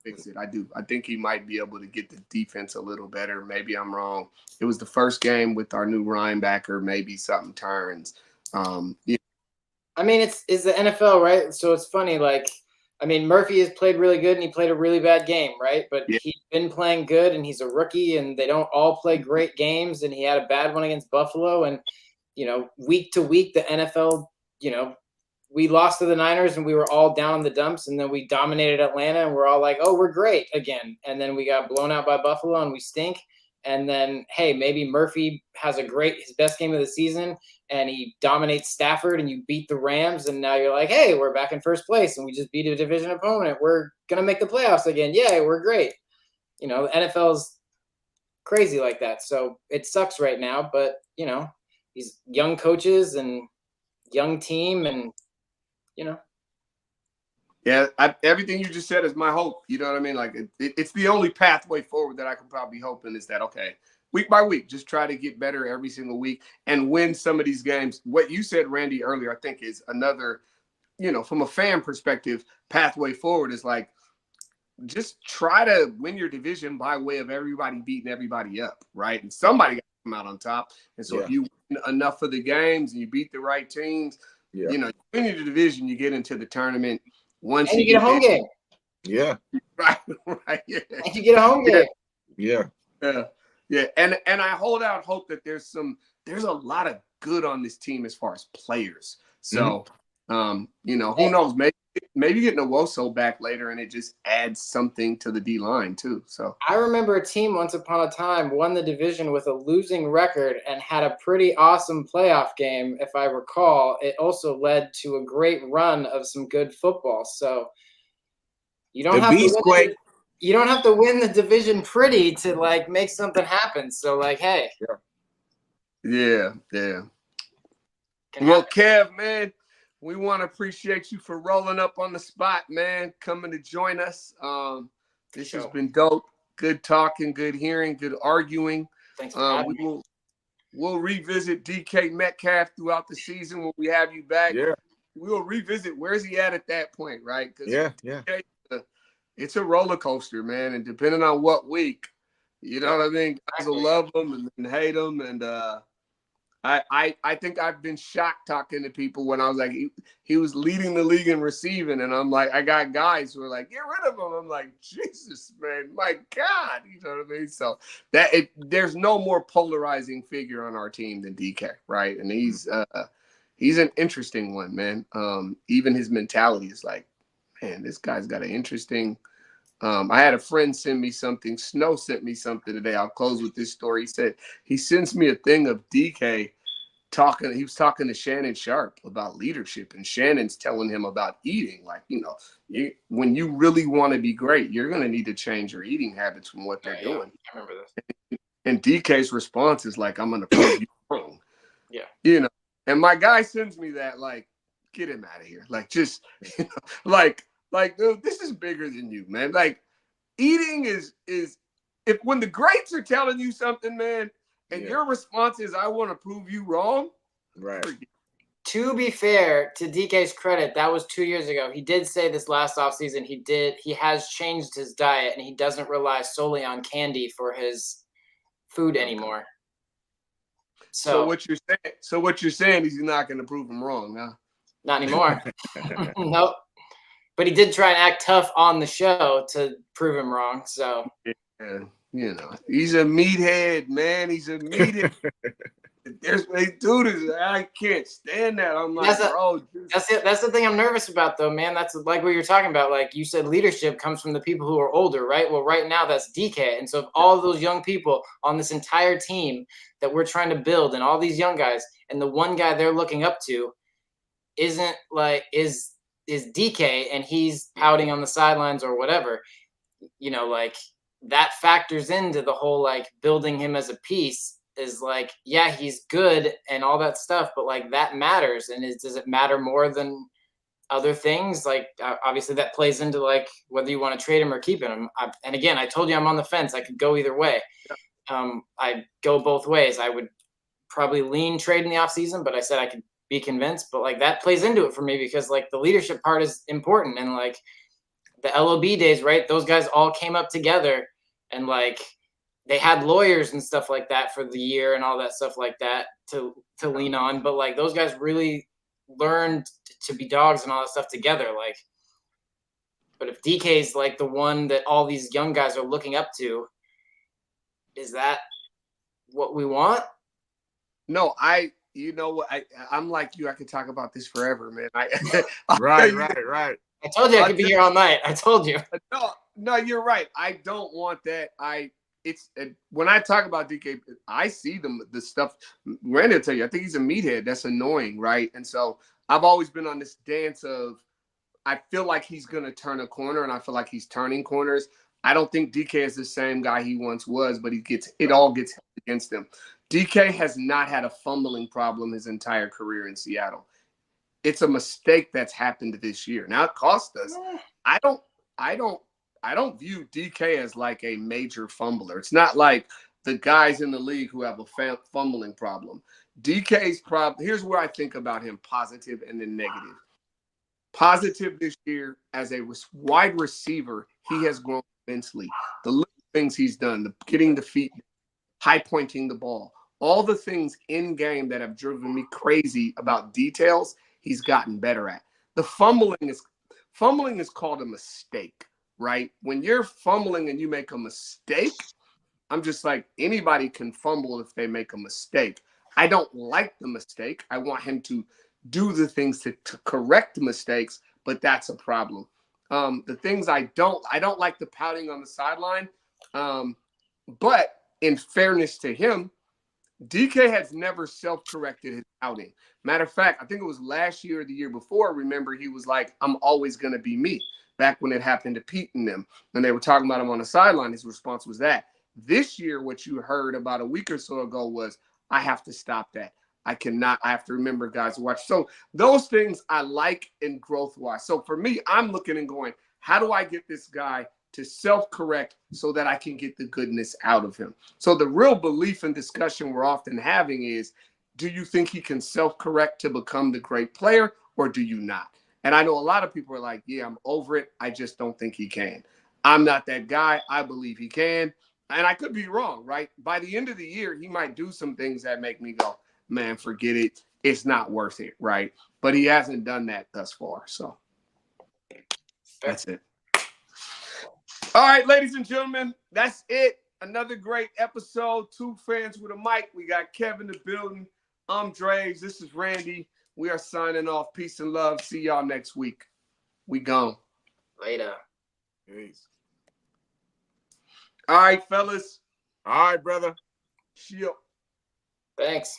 fix it. I do. I think he might be able to get the defense a little better. Maybe I'm wrong. It was the first game with our new linebacker. Maybe something turns. I mean, it's the NFL, right? So it's funny. Like, I mean, Murphy has played really good and he played a really bad game, right? But he's been playing good and he's a rookie and they don't all play great games. And he had a bad one against Buffalo. And, week to week, the NFL, we lost to the Niners and we were all down in the dumps, and then we dominated Atlanta and we're all like, oh, we're great again. And then we got blown out by Buffalo and we stink. And then, hey, maybe Murphy has his best game of the season and he dominates Stafford and you beat the Rams. And now you're like, hey, we're back in first place and we just beat a division opponent. We're going to make the playoffs again. Yay, we're great. The NFL's crazy like that. So it sucks right now, but, these young coaches and young team and, Yeah, everything you just said is my hope. You know what I mean? Like it's the only pathway forward that I can probably hope in is that, okay, week by week, just try to get better every single week and win some of these games. What you said, Randy, earlier, I think is another, from a fan perspective, pathway forward is like, just try to win your division by way of everybody beating everybody up, right? And somebody got to come out on top. And so if you win enough of the games and you beat the right teams, you win your division, you get into the tournament. Once and you get a home game. Yeah. Right. Yeah. And you get a home game. Yeah. Yeah. And I hold out hope that there's a lot of good on this team as far as players. So, who knows? Maybe getting Nwosu back later and it just adds something to the D line too. So I remember a team once upon a time won the division with a losing record and had a pretty awesome playoff game. If I recall, it also led to a great run of some good football. So you don't have to win the division pretty to like make something happen. So like, hey. Yeah. Well, Kev, man, we want to appreciate you for rolling up on the spot, man, coming to join us. This has been dope. Good talking, good hearing, good arguing. Thanks for having me. We'll revisit DK Metcalf throughout the season when we have you back. Yeah. We'll revisit where's he at that point, right? Yeah. It's a roller coaster, man, and depending on what week, you know what I mean? Guys will love him and then hate him, and I think I've been shocked talking to people when I was like, he was leading the league in receiving, and I'm like, I got guys who are like, get rid of him. I'm like, Jesus, man, my God, you know what I mean? So there's no more polarizing figure on our team than DK, right? And he's an interesting one, man. Even his mentality is like, man, this guy's got an interesting. I had a friend send me something. Snow sent me something today. I'll close with this story. He said he sends me a thing of DK talking. He was talking to Shannon Sharp about leadership, and Shannon's telling him about eating. Like, when you really want to be great, you're going to need to change your eating habits from what they're doing. I remember this. And DK's response is like, I'm going to prove you wrong. Yeah. And my guy sends me that, like, get him out of here. Like, just, like, dude, this is bigger than you, man. Like, eating is if when the greats are telling you something, man, and your response is, I want to prove you wrong. Right. To be fair, to DK's credit, that was 2 years ago. He did say this last offseason he has changed his diet and he doesn't rely solely on candy for his food anymore. So what you're saying is you're not going to prove him wrong, huh? Not anymore. Nope. But he did try and act tough on the show to prove him wrong. So he's a meathead, man. He's a meathead. There's they do this. I can't stand that. I'm like, bro. That's the thing I'm nervous about, though, man. That's like what you're talking about. Like you said, leadership comes from the people who are older, right? Well, right now that's DK, and so if all of those young people on this entire team that we're trying to build, and all these young guys, and the one guy they're looking up to isn't like is DK, and he's pouting on the sidelines or whatever, you know, like that factors into the whole like building him as a piece. Is like, yeah, he's good and all that stuff, but like that matters. And does it matter more than other things? Like obviously that plays into like whether you want to trade him or keep him. And again, I told you I'm on the fence. I could go either way. I go both ways. I would probably lean trade in the offseason, but I said I could be convinced. But like that plays into it for me because like the leadership part is important. And like the LOB days, right? Those guys all came up together and like they had lawyers and stuff like that for the year and all that stuff like that to lean on. But like those guys really learned to be dogs and all that stuff together. Like, but if DK's like the one that all these young guys are looking up to, is that what we want? No, you know what? I'm like you. I could talk about this forever, man. Right. I told you I could be here all night. I told you. No, you're right. I don't want that. When I talk about DK, I see the stuff. Randy will tell you, I think he's a meathead. That's annoying, right? And so I've always been on this dance of, I feel like he's gonna turn a corner, and I feel like he's turning corners. I don't think DK is the same guy he once was, but it all gets against him. DK has not had a fumbling problem his entire career in Seattle. It's a mistake that's happened this year. Now it cost us. I don't view DK as like a major fumbler. It's not like the guys in the league who have a fumbling problem. DK's problem, here's where I think about him, positive and then negative. Positive this year, as a wide receiver, he has grown immensely. The little things he's done, the getting the feet, high pointing the ball, all the things in game that have driven me crazy about details, he's gotten better at. The fumbling is called a mistake. Right? When you're fumbling and you make a mistake, I'm just like, anybody can fumble if they make a mistake. I don't like the mistake. I want him to do the things to correct the mistakes, but that's a problem. The things I don't like the pouting on the sideline. But in fairness to him, DK has never self-corrected his outing. Matter of fact, I think it was last year or the year before. Remember, he was like, I'm always going to be me. Back when it happened to Pete and them, and they were talking about him on the sideline, his response was that. This year, what you heard about a week or so ago was, I have to stop that. I have to remember guys to watch. So those things I like in growth-wise. So for me, I'm looking and going, how do I get this guy to self-correct so that I can get the goodness out of him? So the real belief and discussion we're often having is, do you think he can self-correct to become the great player, or do you not? And I know a lot of people are like, yeah, I'm over it. I just don't think he can. I'm not that guy. I believe he can. And I could be wrong, right? By the end of the year, he might do some things that make me go, man, forget it. It's not worth it, right? But he hasn't done that thus far. So that's it. All right, ladies and gentlemen, that's it. Another great episode. Two Fans with a Mic. We got Kevin in the building. I'm Draze. This is Randy. We are signing off. Peace and love. See y'all next week. We gone. Later. Peace. All right, fellas. All right, brother. Chill. Thanks.